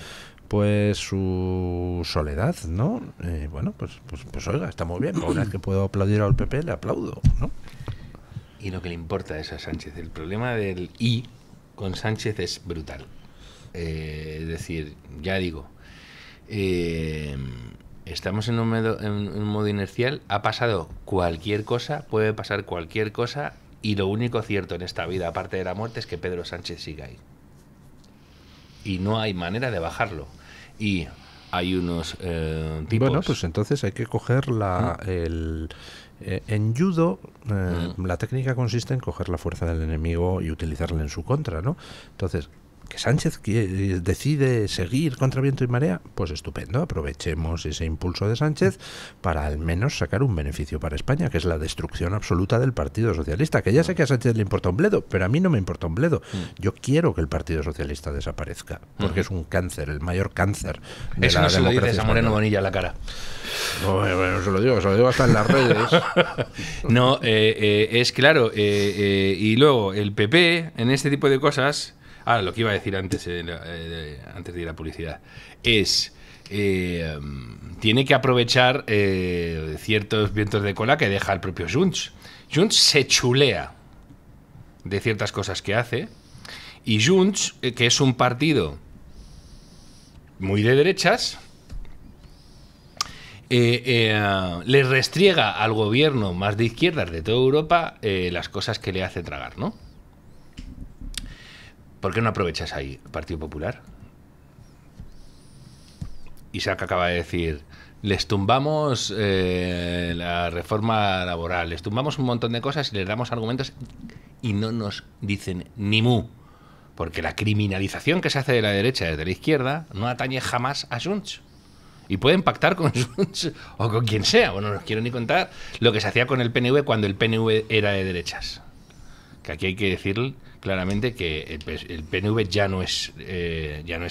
pues su soledad, ¿no? Bueno, pues oiga, está muy bien. Una vez que puedo aplaudir al PP, le aplaudo, ¿no? Y lo que le importa es a Sánchez. El problema del I con Sánchez es brutal. Es decir, ya digo, estamos en un modo inercial, ha pasado cualquier cosa, puede pasar cualquier cosa, y lo único cierto en esta vida, aparte de la muerte, es que Pedro Sánchez siga ahí. Y no hay manera de bajarlo. Y hay unos tipos... Bueno, pues entonces hay que coger en judo, la técnica consiste en coger la fuerza del enemigo y utilizarla en su contra, ¿no? Entonces, que Sánchez decide seguir contra viento y marea, pues estupendo, aprovechemos ese impulso de Sánchez para al menos sacar un beneficio para España, que es la destrucción absoluta del Partido Socialista, que ya sé que a Sánchez le importa un bledo, pero a mí no me importa un bledo. Yo quiero que el Partido Socialista desaparezca, porque es un cáncer, el mayor cáncer de Eso la no se lo democracia dices a Moreno española. Bonilla a la cara. Bueno, se lo digo hasta en las redes. No, es claro. Y luego, el PP, en este tipo de cosas... Ahora, lo que iba a decir antes de ir a publicidad, es... tiene que aprovechar ciertos vientos de cola que deja el propio Junts. Junts se chulea de ciertas cosas que hace, y Junts, que es un partido muy de derechas, le restriega al gobierno más de izquierdas de toda Europa las cosas que le hace tragar, ¿no? ¿Por qué no aprovechas ahí Partido Popular? Isaac acaba de decir, les tumbamos la reforma laboral, les tumbamos un montón de cosas y les damos argumentos y no nos dicen ni mu. Porque la criminalización que se hace de la derecha y de la izquierda no atañe jamás a Junts. Y pueden pactar con Junts o con quien sea. Bueno, no os quiero ni contar lo que se hacía con el PNV cuando el PNV era de derechas. Que aquí hay que decir claramente que el PNV ya no es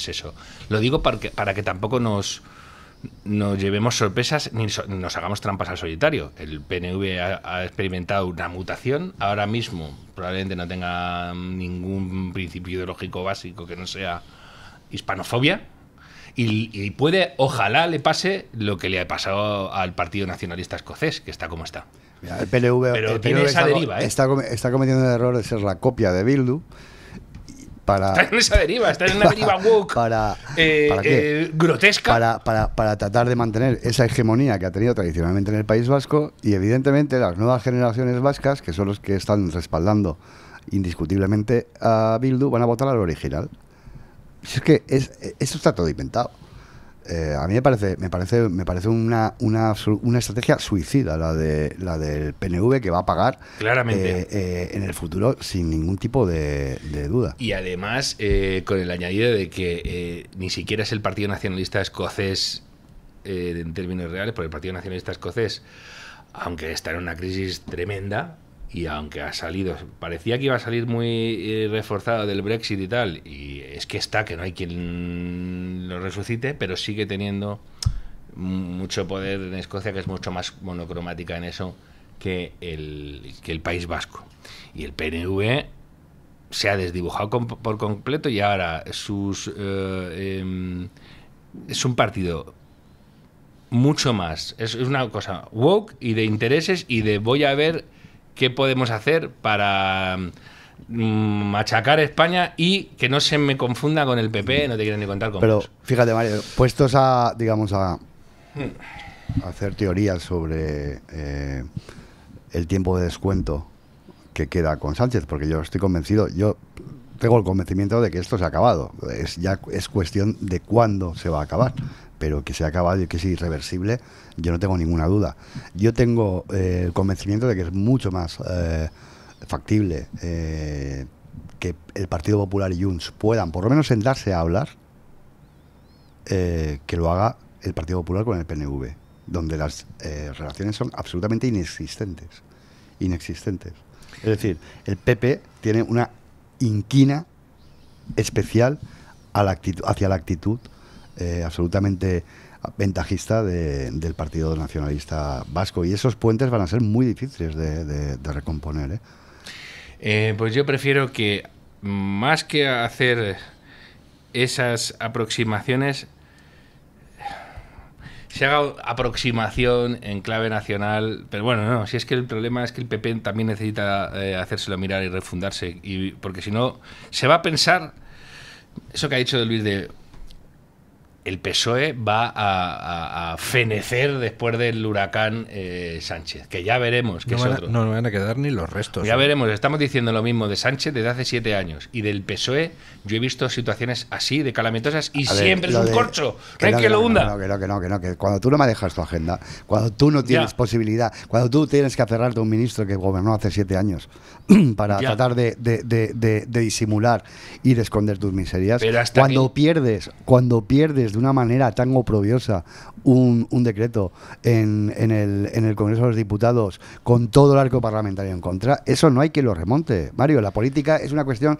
eso. Lo digo para que tampoco nos llevemos sorpresas ni nos hagamos trampas al solitario. El PNV ha experimentado una mutación. Ahora mismo probablemente no tenga ningún principio ideológico básico que no sea hispanofobia. Y puede, ojalá le pase lo que le ha pasado al Partido Nacionalista Escocés, que está como está. Mira, el PNV, Pero tiene esa deriva, ¿eh? Está cometiendo el error de ser la copia de Bildu. Está en esa deriva, está en una deriva woke ¿Para qué? grotesca. Para tratar de mantener esa hegemonía que ha tenido tradicionalmente en el País Vasco, y evidentemente las nuevas generaciones vascas, que son los que están respaldando indiscutiblemente a Bildu, van a votar al original. Si es que esto está todo inventado. A mí me parece una estrategia suicida la del PNV, que va a pagar claramente en el futuro sin ningún tipo de duda. Y además con el añadido de que ni siquiera es el Partido Nacionalista Escocés en términos reales, porque el Partido Nacionalista Escocés, aunque está en una crisis tremenda y aunque parecía que iba a salir muy reforzado del Brexit y tal, y es que no hay quien lo resucite, pero sigue teniendo mucho poder en Escocia, que es mucho más monocromática en eso que el País Vasco. Y el PNV se ha desdibujado por completo, y ahora es un partido mucho más, es una cosa woke y de intereses y de voy a ver qué podemos hacer para machacar España y que no se me confunda con el PP, no te quiero ni contar con Pero vos. fíjate, Mario, puestos a hacer teorías sobre el tiempo de descuento que queda con Sánchez, porque yo estoy convencido, yo tengo el convencimiento de que esto se ha acabado. Es cuestión de cuándo se va a acabar, pero que se ha acabado y que es irreversible, yo no tengo ninguna duda. Yo tengo el convencimiento de que es mucho más factible que el Partido Popular y Junts puedan por lo menos sentarse a hablar, que lo haga el Partido Popular con el PNV, donde las relaciones son absolutamente inexistentes. Es decir, el PP tiene una inquina especial hacia la actitud absolutamente ventajista del Partido Nacionalista Vasco, y esos puentes van a ser muy difíciles de recomponer. Pues yo prefiero que, más que hacer esas aproximaciones, se haga aproximación en clave nacional. Pero bueno, no, si es que el problema es que el PP también necesita hacérselo mirar y refundarse, porque si no se va a pensar eso que ha dicho Luis, de el PSOE va a fenecer después del huracán Sánchez, que ya veremos que no van a quedar ni los restos. Ya veremos, estamos diciendo lo mismo de Sánchez desde hace 7 años, y del PSOE yo he visto situaciones así de calamitosas y siempre es un corcho, no hay que lo hunda. Que cuando tú no manejas tu agenda, cuando tú no tienes posibilidad, cuando tú tienes que aferrarte a un ministro que gobernó hace 7 años para tratar de disimular y de esconder tus miserias, cuando pierdes de una manera tan oprobiosa un decreto en el Congreso de los Diputados con todo el arco parlamentario en contra, eso no hay que lo remonte, Mario. La política es una cuestión,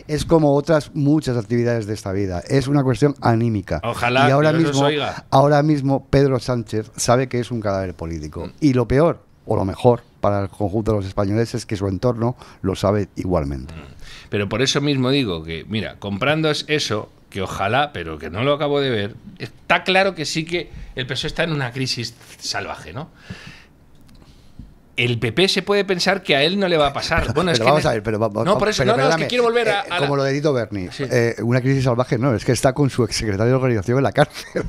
es como otras muchas actividades de esta vida, es una cuestión anímica. Ojalá. Y ahora mismo Pedro Sánchez sabe que es un cadáver político, y lo peor o lo mejor para el conjunto de los españoles es que su entorno lo sabe igualmente. Pero por eso mismo digo que, mira, comprando eso, que ojalá, pero que no lo acabo de ver, está claro que sí que el PSOE está en una crisis salvaje, ¿no? El PP se puede pensar que a él no le va a pasar. Bueno, vamos a ver, no, por eso es que quiero volver a como lo de Tito Berni. Sí. Una crisis salvaje no, es que está con su exsecretario de organización en la cárcel.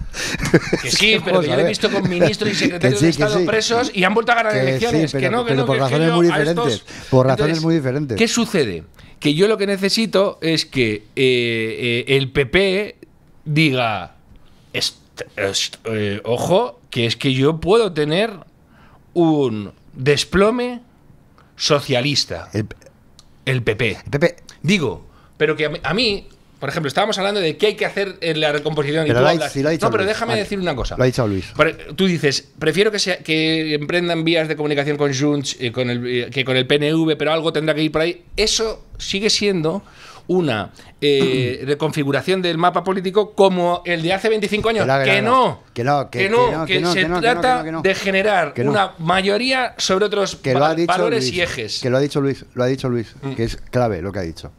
Que sí, pero yo lo he visto con ministros y secretarios de Estado presos y han vuelto a ganar elecciones. Pero por razones muy diferentes. Por razones muy diferentes. ¿Qué sucede? Que yo lo que necesito es que el PP diga, ojo, que es que yo puedo tener un desplome socialista. El PP. Digo, pero que a mí, por ejemplo, estábamos hablando de qué hay que hacer en la recomposición. Pero pero déjame decir una cosa. Lo ha dicho Luis. Tú dices, prefiero que emprendan vías de comunicación con Junts que con el PNV, pero algo tendrá que ir por ahí. Eso sigue siendo una reconfiguración del mapa político como el de hace 25 años. Que se trata de generar una mayoría sobre otros valores Luis, y ejes. Que lo ha dicho Luis, que es clave lo que ha dicho.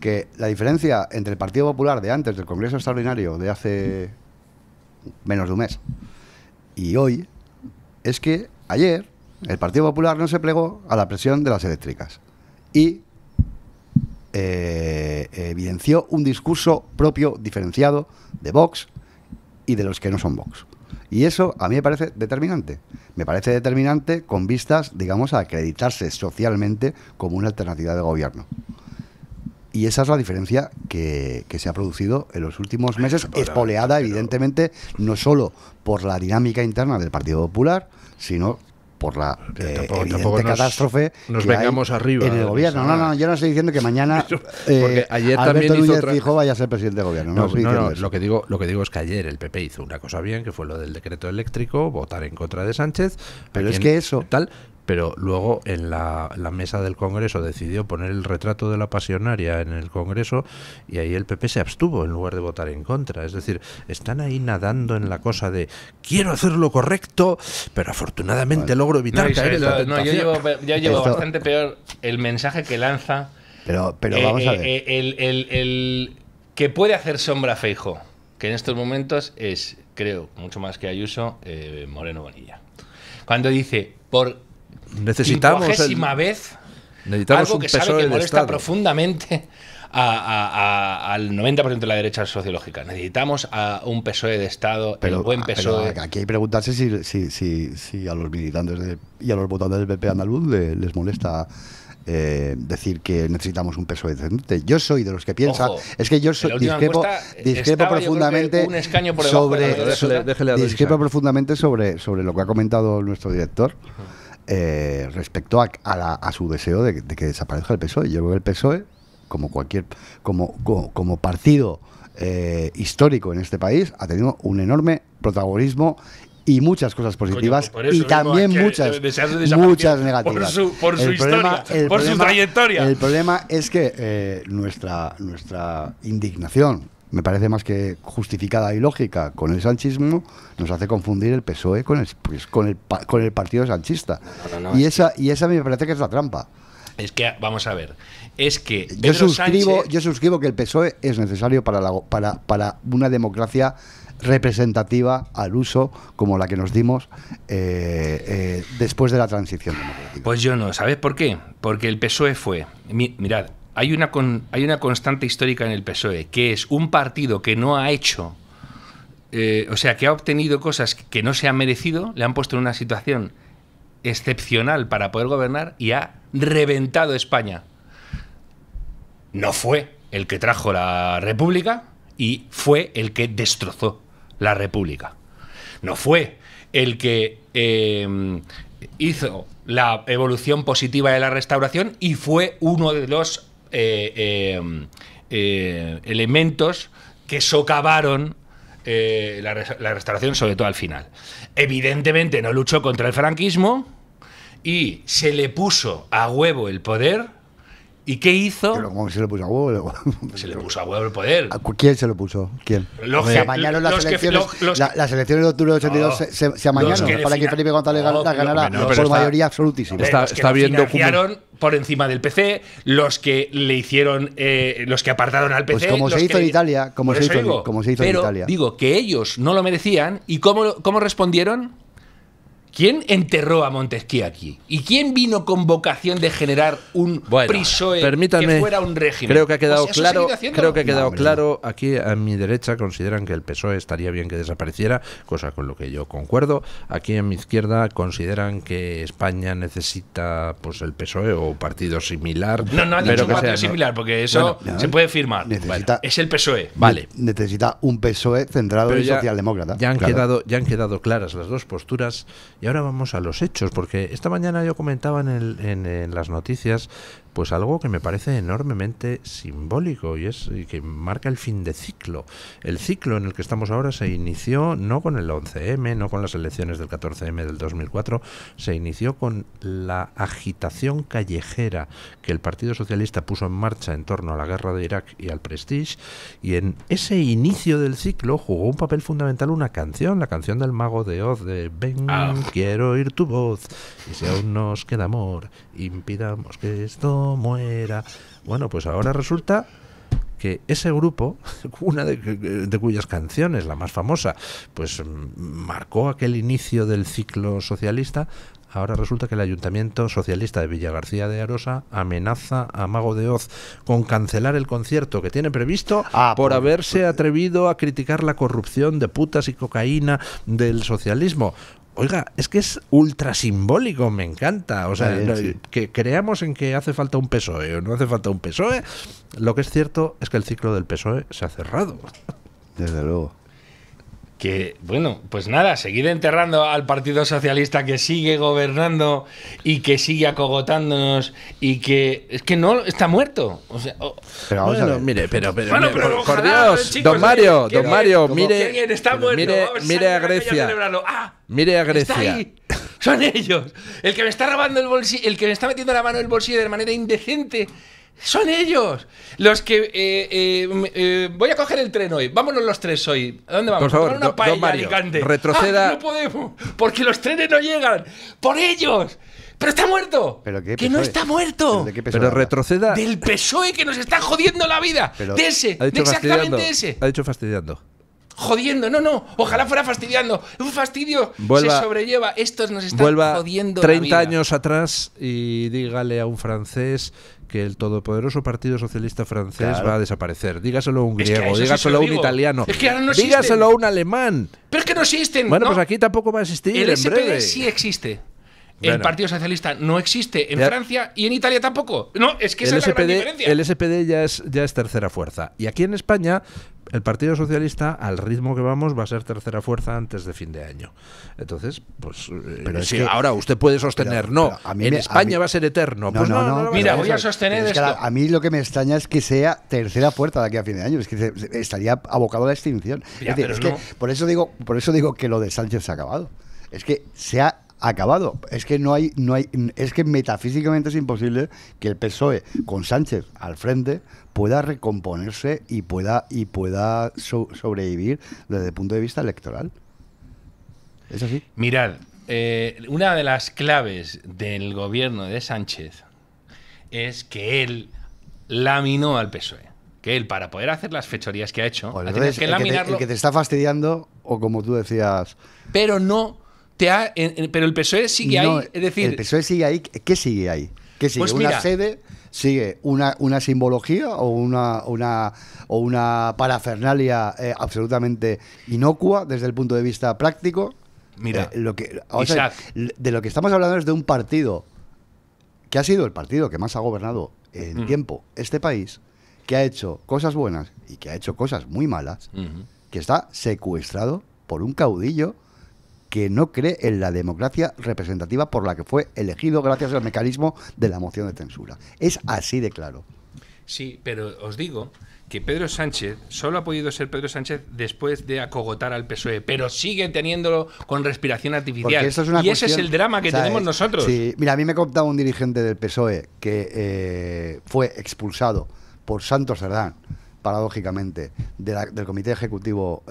Que la diferencia entre el Partido Popular de antes del Congreso Extraordinario de hace menos de un mes y hoy es que ayer el Partido Popular no se plegó a la presión de las eléctricas y evidenció un discurso propio, diferenciado de Vox y de los que no son Vox. Y eso a mí me parece determinante. Me parece determinante con vistas, digamos, a acreditarse socialmente como una alternativa de gobierno. Y esa es la diferencia que se ha producido en los últimos meses, espoleada, evidentemente, no solo por la dinámica interna del Partido Popular, sino por la tampoco catástrofe nos vengamos arriba en el gobierno. No, yo no estoy diciendo que mañana ayer Alberto Núñez Fijo vaya a ser presidente de gobierno. No, lo que digo es que ayer el PP hizo una cosa bien, que fue lo del decreto eléctrico, votar en contra de Sánchez. Pero es que eso... Pero luego en la mesa del Congreso decidió poner el retrato de la pasionaria en el Congreso y ahí el PP se abstuvo en lugar de votar en contra. Es decir, están ahí nadando en la cosa de quiero hacer lo correcto, pero afortunadamente logro evitar caer en la tentación. Yo llevo bastante peor el mensaje que lanza. Pero vamos a ver. El que puede hacer sombra a Feijóo, que en estos momentos es, creo, mucho más que Ayuso, Moreno Bonilla. Cuando dice, necesitamos 50ª vez algo que sabe que molesta profundamente al 90% de la derecha sociológica. Necesitamos a un PSOE de Estado, el buen PSOE. Pero aquí hay que preguntarse si a los militantes y a los votantes del PP andaluz les molesta decir que necesitamos un PSOE decente. Yo soy de los que piensa, es que yo discrepo profundamente sobre lo que ha comentado nuestro director respecto a su deseo de que desaparezca el PSOE. Yo creo que el PSOE, como partido histórico en este país, ha tenido un enorme protagonismo y muchas cosas positivas. Coño, y también muchas negativas. Por su historia, por su trayectoria. El problema es que nuestra indignación, me parece más que justificada y lógica, con el sanchismo, nos hace confundir el PSOE con el partido sanchista. Y esa me parece que es la trampa. Es que, vamos a ver, es que yo suscribo que el PSOE es necesario para una democracia representativa al uso como la que nos dimos después de la transición democrática. Pues yo no, ¿sabes por qué? Porque el PSOE fue, mirad, hay una constante histórica en el PSOE, que es un partido que no ha hecho o sea, que ha obtenido cosas que no se han merecido, le han puesto en una situación excepcional para poder gobernar y ha reventado España. No fue el que trajo la República y fue el que destrozó la República. No fue el que hizo la evolución positiva de la restauración y fue uno de los elementos que socavaron la restauración, sobre todo al final. Evidentemente no luchó contra el franquismo y se le puso a huevo el poder. ¿Y qué hizo? Pero ¿cómo se le puso a huevo? Se le puso a huevo el poder. ¿Quién se lo puso? ¿Quién? Se amañaron las elecciones. Las elecciones de octubre de 82 se amañaron para que Felipe González ganara por mayoría absolutísima. Está bien documentado por encima del PC, los que le hicieron, los que apartaron al PC. Pues como se hizo en Italia, como se hizo en Italia. Digo que ellos no lo merecían y ¿cómo respondieron? ¿Quién enterró a Montesquieu aquí? ¿Y quién vino con vocación de generar un PSOE que fuera un régimen? Creo que ha quedado claro. Aquí a mi derecha consideran que el PSOE estaría bien que desapareciera, cosa con lo que yo concuerdo. Aquí a mi izquierda consideran que España necesita pues el PSOE o un partido similar. No han dicho un partido similar, porque eso se puede firmar. Es el PSOE. Vale. Necesita un PSOE centrado en socialdemócrata. Ya han quedado claras las dos posturas. Y ahora vamos a los hechos, porque esta mañana yo comentaba en las noticias pues algo que me parece enormemente simbólico y que marca el fin de ciclo. El ciclo en el que estamos ahora se inició no con el 11M, no con las elecciones del 14M del 2004, se inició con la agitación callejera que el Partido Socialista puso en marcha en torno a la guerra de Irak y al Prestige, y en ese inicio del ciclo jugó un papel fundamental una canción, la canción del Mago de Oz de Ven, quiero oír tu voz, y si aún nos queda amor, impidamos que esto muera. Bueno, pues ahora resulta que ese grupo, una de cuyas canciones, la más famosa, pues marcó aquel inicio del ciclo socialista, ahora resulta que el Ayuntamiento Socialista de Villagarcía de Arosa amenaza a Mago de Oz con cancelar el concierto que tiene previsto por haberse atrevido a criticar la corrupción de putas y cocaína del socialismo. Oiga, es que es ultra simbólico, me encanta. O sea, sí. Que creamos en que hace falta un PSOE o no hace falta un PSOE, lo que es cierto es que el ciclo del PSOE se ha cerrado. Desde luego. Que, bueno, pues nada, seguir enterrando al Partido Socialista que sigue gobernando y que sigue acogotándonos y que es que no está muerto. O sea, pero vamos a ver. Mire, pero bueno, por Dios, chicos, don Mario, mire, está muerto. Mire a Grecia. Mire a Grecia. Está ahí. Son ellos. El que me está robando el bolsillo, el que me está metiendo la mano en el bolsillo de manera indecente. Son ellos los que voy a coger el tren hoy. Vámonos los tres hoy. ¿A dónde vamos? Por favor, una paella, don Mario, Alicante. Retroceda. No podemos, porque los trenes no llegan. ¡Por ellos! ¡Pero está muerto! ¿Pero qué, ¡Que no está muerto! Pero retroceda. Del PSOE que nos está jodiendo la vida. De ese, de exactamente ese. Ha dicho fastidiando. Jodiendo, no, ojalá fuera fastidiando. Un fastidio se sobrelleva. Estos nos están jodiendo 30 la vida. años atrás y dígale a un francés que el todopoderoso Partido Socialista francés va a desaparecer. Dígaselo a un griego, dígaselo a un italiano, dígaselo a un alemán. Pero es que no existen. Bueno, ¿no? pues aquí tampoco va a existir el en SPD breve. Sí existe. El Partido Socialista no existe en Francia y en Italia tampoco. No, es que esa es la gran diferencia. El SPD ya es tercera fuerza. Y aquí en España, el Partido Socialista, al ritmo que vamos, va a ser tercera fuerza antes de fin de año. Entonces, pues pero sí, ahora usted puede sostener, en España va a ser eterno. Mira, voy a sostener esto. A mí lo que me extraña es que sea tercera fuerza de aquí a fin de año. Es que estaría abocado a la extinción. Que por eso digo que lo de Sánchez se ha acabado. Es que se ha acabado. Es que es que metafísicamente es imposible que el PSOE con Sánchez al frente pueda recomponerse y pueda sobrevivir desde el punto de vista electoral. ¿Es así? Mirad, una de las claves del gobierno de Sánchez es que él laminó al PSOE. Que él, para poder hacer las fechorías que ha hecho, entonces, que laminarlo. El que te está fastidiando, o como tú decías. Pero no. Pero el PSOE sigue ahí, es decir... El PSOE sigue ahí. ¿Qué sigue ahí? ¿Qué sigue? Pues ¿Una mira, sede? ¿Sigue una simbología o una parafernalia absolutamente inocua desde el punto de vista práctico? Mira, Isaac, de lo que estamos hablando es de un partido que ha sido el partido que más ha gobernado en tiempo este país, que ha hecho cosas buenas y que ha hecho cosas muy malas, que está secuestrado por un caudillo que no cree en la democracia representativa por la que fue elegido gracias al mecanismo de la moción de censura. Es así de claro. Sí, pero os digo que Pedro Sánchez solo ha podido ser Pedro Sánchez después de acogotar al PSOE, pero sigue teniéndolo con respiración artificial. Ese es el drama que tenemos nosotros. Sí, mira, a mí me contaba un dirigente del PSOE que fue expulsado por Santos Cerdán, paradójicamente, del Comité Ejecutivo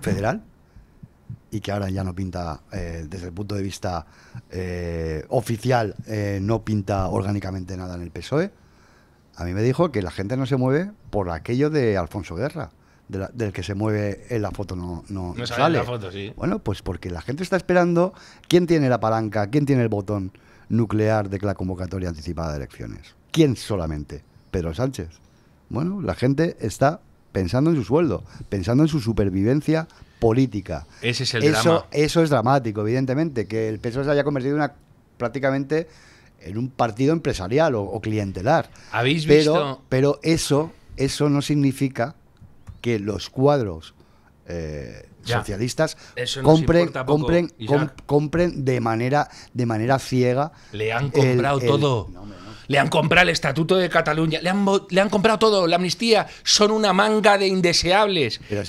Federal, y que ahora ya no pinta, desde el punto de vista oficial, no pinta orgánicamente nada en el PSOE. A mí me dijo que la gente no se mueve por aquello de Alfonso Guerra, del que se mueve en la foto no sale. En la foto, sí. Bueno, pues porque la gente está esperando quién tiene la palanca, quién tiene el botón nuclear de la convocatoria anticipada de elecciones. ¿Quién solamente? Pedro Sánchez. Bueno, la gente está pensando en su sueldo, pensando en su supervivencia política. Ese es el drama. Eso es dramático, evidentemente, que el PSOE se haya convertido prácticamente en un partido empresarial o clientelar. ¿Habéis visto? Pero eso no significa que los cuadros socialistas compren de manera ciega. Le han comprado todo. Le han comprado el Estatuto de Cataluña, le han comprado todo, la amnistía, son una manga de indeseables. Pero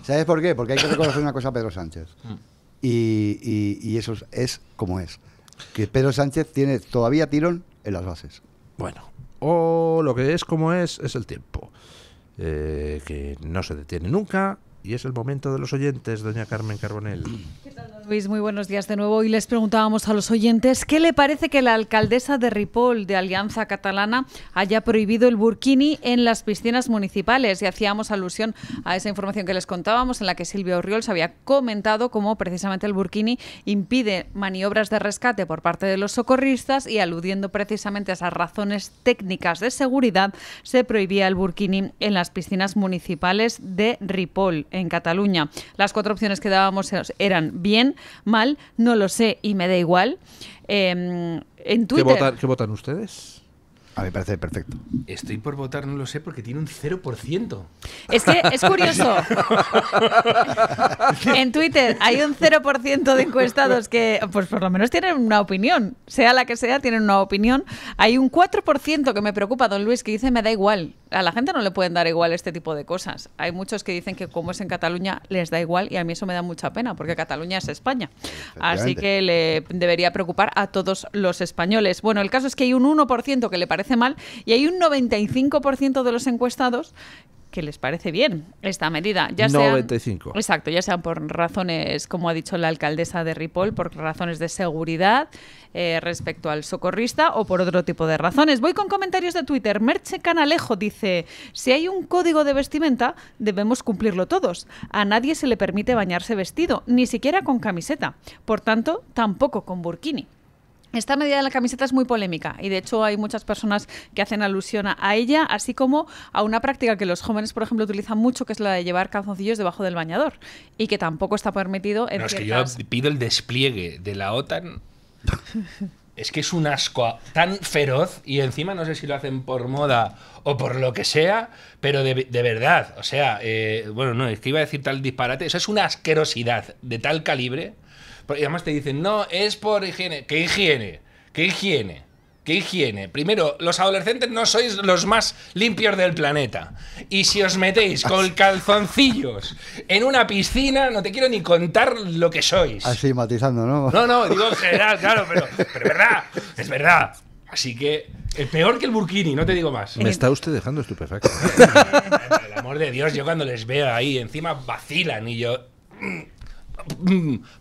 ¿sabes por qué? Porque hay que reconocer una cosa a Pedro Sánchez. Y eso es como es. Que Pedro Sánchez tiene todavía tirón en las bases. Bueno, o lo que es como es el tiempo. Que no se detiene nunca. Y es el momento de los oyentes, doña Carmen Carbonell. ¿Qué tal, don Luis? Muy buenos días de nuevo. Y les preguntábamos a los oyentes qué le parece que la alcaldesa de Ripoll, de Alianza Catalana, haya prohibido el burkini en las piscinas municipales. Y hacíamos alusión a esa información que les contábamos, en la que Silvia Orriols había comentado cómo precisamente el burkini impide maniobras de rescate por parte de los socorristas, y aludiendo precisamente a esas razones técnicas de seguridad, se prohibía el burkini en las piscinas municipales de Ripoll, en Cataluña. Las 4 opciones que dábamos eran bien, mal, no lo sé y me da igual. En Twitter... ¿Qué votan ustedes? A mí me parece perfecto. Estoy por votar, no lo sé, porque tiene un 0%. Es que es curioso. En Twitter hay un 0% de encuestados que, pues por lo menos tienen una opinión. Sea la que sea, tienen una opinión. Hay un 4% que me preocupa, don Luis, que dice me da igual. A la gente no le pueden dar igual este tipo de cosas. Hay muchos que dicen que como es en Cataluña les da igual, y a mí eso me da mucha pena, porque Cataluña es España. Así que le debería preocupar a todos los españoles. Bueno, el caso es que hay un 1% que le parece mal, y hay un 95% de los encuestados que les parece bien esta medida. 95. Exacto, ya sean por razones, como ha dicho la alcaldesa de Ripoll, por razones de seguridad respecto al socorrista, o por otro tipo de razones. Voy con comentarios de Twitter. Merche Canalejo dice: si hay un código de vestimenta, debemos cumplirlo todos. A nadie se le permite bañarse vestido, ni siquiera con camiseta. Por tanto, tampoco con burkini. Esta medida de la camiseta es muy polémica, y de hecho hay muchas personas que hacen alusión a ella, así como a una práctica que los jóvenes, por ejemplo, utilizan mucho, que es la de llevar calzoncillos debajo del bañador, y que tampoco está permitido en ciertas... Es que yo pido el despliegue de la OTAN. Es que es un asco tan feroz, y encima no sé si lo hacen por moda o por lo que sea, pero de verdad, o sea, bueno, no, es que iba a decir tal disparate, eso es una asquerosidad de tal calibre. Y además te dicen, no, es por higiene. ¿Qué higiene? ¿Qué higiene? ¿Qué higiene? Primero, los adolescentes no sois los más limpios del planeta. Y si os metéis con calzoncillos en una piscina, no te quiero ni contar lo que sois. Así, matizando, ¿no? No, digo en general, claro, pero es verdad. Así que es peor que el burkini, no te digo más. Me está usted dejando estupefacto. Por el amor de Dios, yo cuando les veo ahí, encima vacilan, y yo...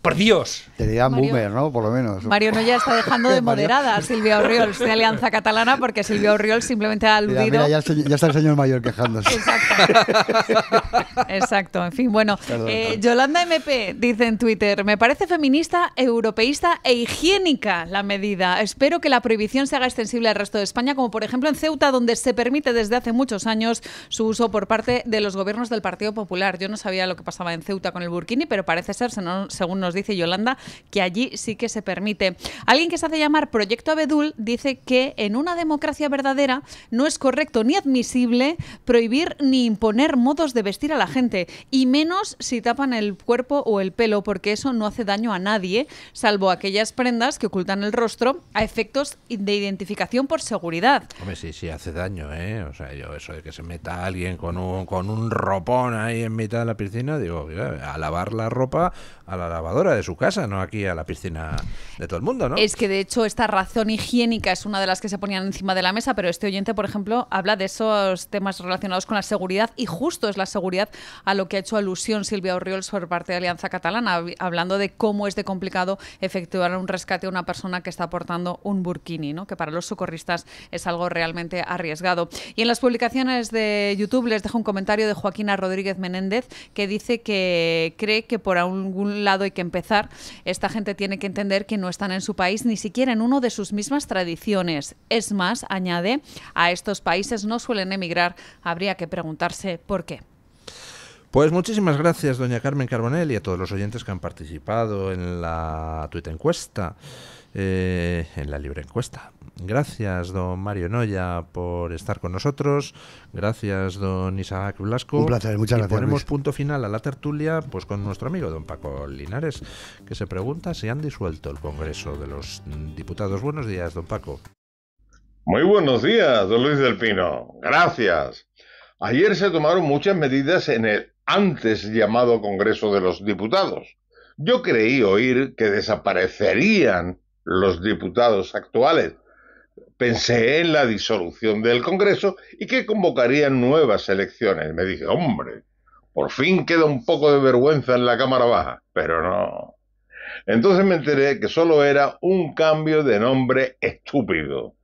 ¡Por Dios! Te dirían Mario- boomer, ¿no? Por lo menos. Mario no ya está dejando de moderada a Silvia Orriols de Alianza Catalana, porque Silvia Orriols simplemente ha Mira, aludido. ya está el señor mayor quejándose. Exacto, en fin, bueno. Perdón. Yolanda MP dice en Twitter: me parece feminista, europeísta e higiénica la medida. Espero que la prohibición se haga extensible al resto de España, como por ejemplo en Ceuta, donde se permite desde hace muchos años su uso por parte de los gobiernos del Partido Popular. Yo no sabía lo que pasaba en Ceuta con el burkini, pero parece ser, según nos dice Yolanda, que allí sí que se permite. Alguien que se hace llamar Proyecto Abedul dice que en una democracia verdadera no es correcto ni admisible prohibir ni imponer modos de vestir a la gente, y menos si tapan el cuerpo o el pelo, porque eso no hace daño a nadie, salvo aquellas prendas que ocultan el rostro a efectos de identificación por seguridad. Hombre, sí hace daño, ¿eh? O sea, yo eso de que se meta alguien con un ropón ahí en mitad de la piscina, digo, a lavar la ropa a la lavadora de su casa, no aquí a la piscina de todo el mundo, ¿no? Es que de hecho esta razón higiénica es una de las que se ponían encima de la mesa, pero este oyente, por ejemplo, habla de esos temas relacionados con la seguridad, y justo es la seguridad a lo que ha hecho alusión Silvia Orriols por parte de Alianza Catalana, hablando de cómo es de complicado efectuar un rescate a una persona que está portando un burkini, ¿no? Que para los socorristas es algo realmente arriesgado. Y en las publicaciones de YouTube les dejo un comentario de Joaquina Rodríguez Menéndez, que dice que cree que por algún lado hay que empezar. Esta gente tiene que entender que no están en su país, ni siquiera en uno de sus mismas tradiciones. Es más, añade, a estos países no suelen emigrar. Habría que preguntarse por qué. Pues muchísimas gracias, doña Carmen Carbonell, y a todos los oyentes que han participado en la Twitter encuesta, en la libre encuesta. Gracias, don Mario Noya, por estar con nosotros. Gracias, don Isaac Blasco. Un placer, muchas y gracias, ponemos Luis. punto final a la tertulia pues con nuestro amigo don Paco Linares, que se pregunta si han disuelto el Congreso de los Diputados. Buenos días, don Paco. Muy buenos días, don Luis del Pino. Gracias. Ayer se tomaron muchas medidas en el antes llamado Congreso de los Diputados. Yo creí oír que desaparecerían los diputados actuales. Pensé en la disolución del Congreso y que convocarían nuevas elecciones. Me dije, hombre, por fin queda un poco de vergüenza en la Cámara Baja. Pero no. Entonces me enteré que solo era un cambio de nombre estúpido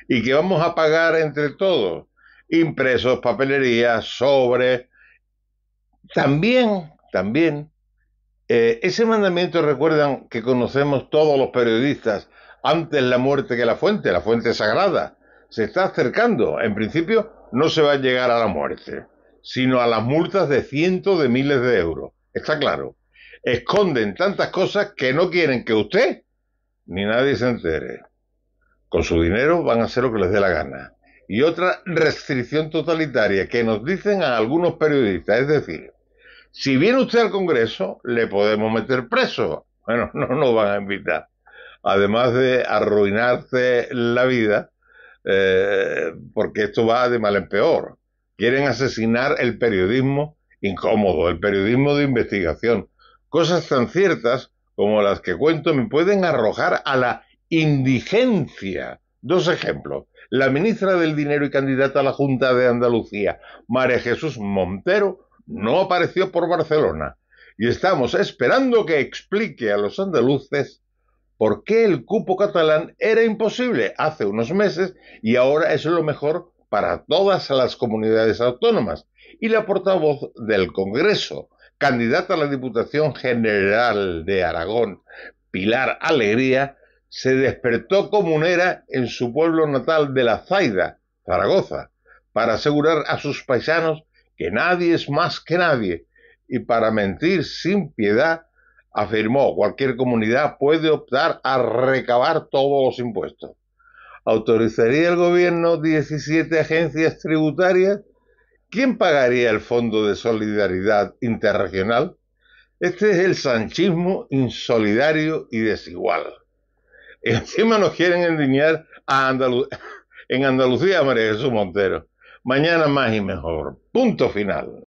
y que vamos a pagar entre todos. Impresos, papelería, sobre. También, ese mandamiento, recuerdan que conocemos todos los periodistas, antes la muerte que la fuente sagrada, se está acercando. En principio no se va a llegar a la muerte, sino a las multas de cientos de miles de euros. Está claro. Esconden tantas cosas que no quieren que usted ni nadie se entere. Con su dinero van a hacer lo que les dé la gana. Y otra restricción totalitaria que nos dicen a algunos periodistas, es decir, si viene usted al Congreso, le podemos meter preso. Bueno, no nos van a invitar. Además de arruinarse la vida, porque esto va de mal en peor. Quieren asesinar el periodismo incómodo, el periodismo de investigación. Cosas tan ciertas como las que cuento me pueden arrojar a la indigencia. Dos ejemplos. La ministra del Dinero y candidata a la Junta de Andalucía, María Jesús Montero, no apareció por Barcelona. Y estamos esperando que explique a los andaluces por qué el cupo catalán era imposible hace unos meses y ahora es lo mejor para todas las comunidades autónomas. Y la portavoz del Congreso, candidata a la Diputación General de Aragón, Pilar Alegría, se despertó comunera en su pueblo natal de La Zaida, Zaragoza, para asegurar a sus paisanos que nadie es más que nadie, y para mentir sin piedad afirmó: cualquier comunidad puede optar a recabar todos los impuestos. ¿Autorizaría el gobierno 17 agencias tributarias? ¿Quién pagaría el Fondo de Solidaridad Interregional? Este es el sanchismo insolidario y desigual. Y encima nos quieren endiñar en Andalucía a María Jesús Montero. Mañana más y mejor. Punto final.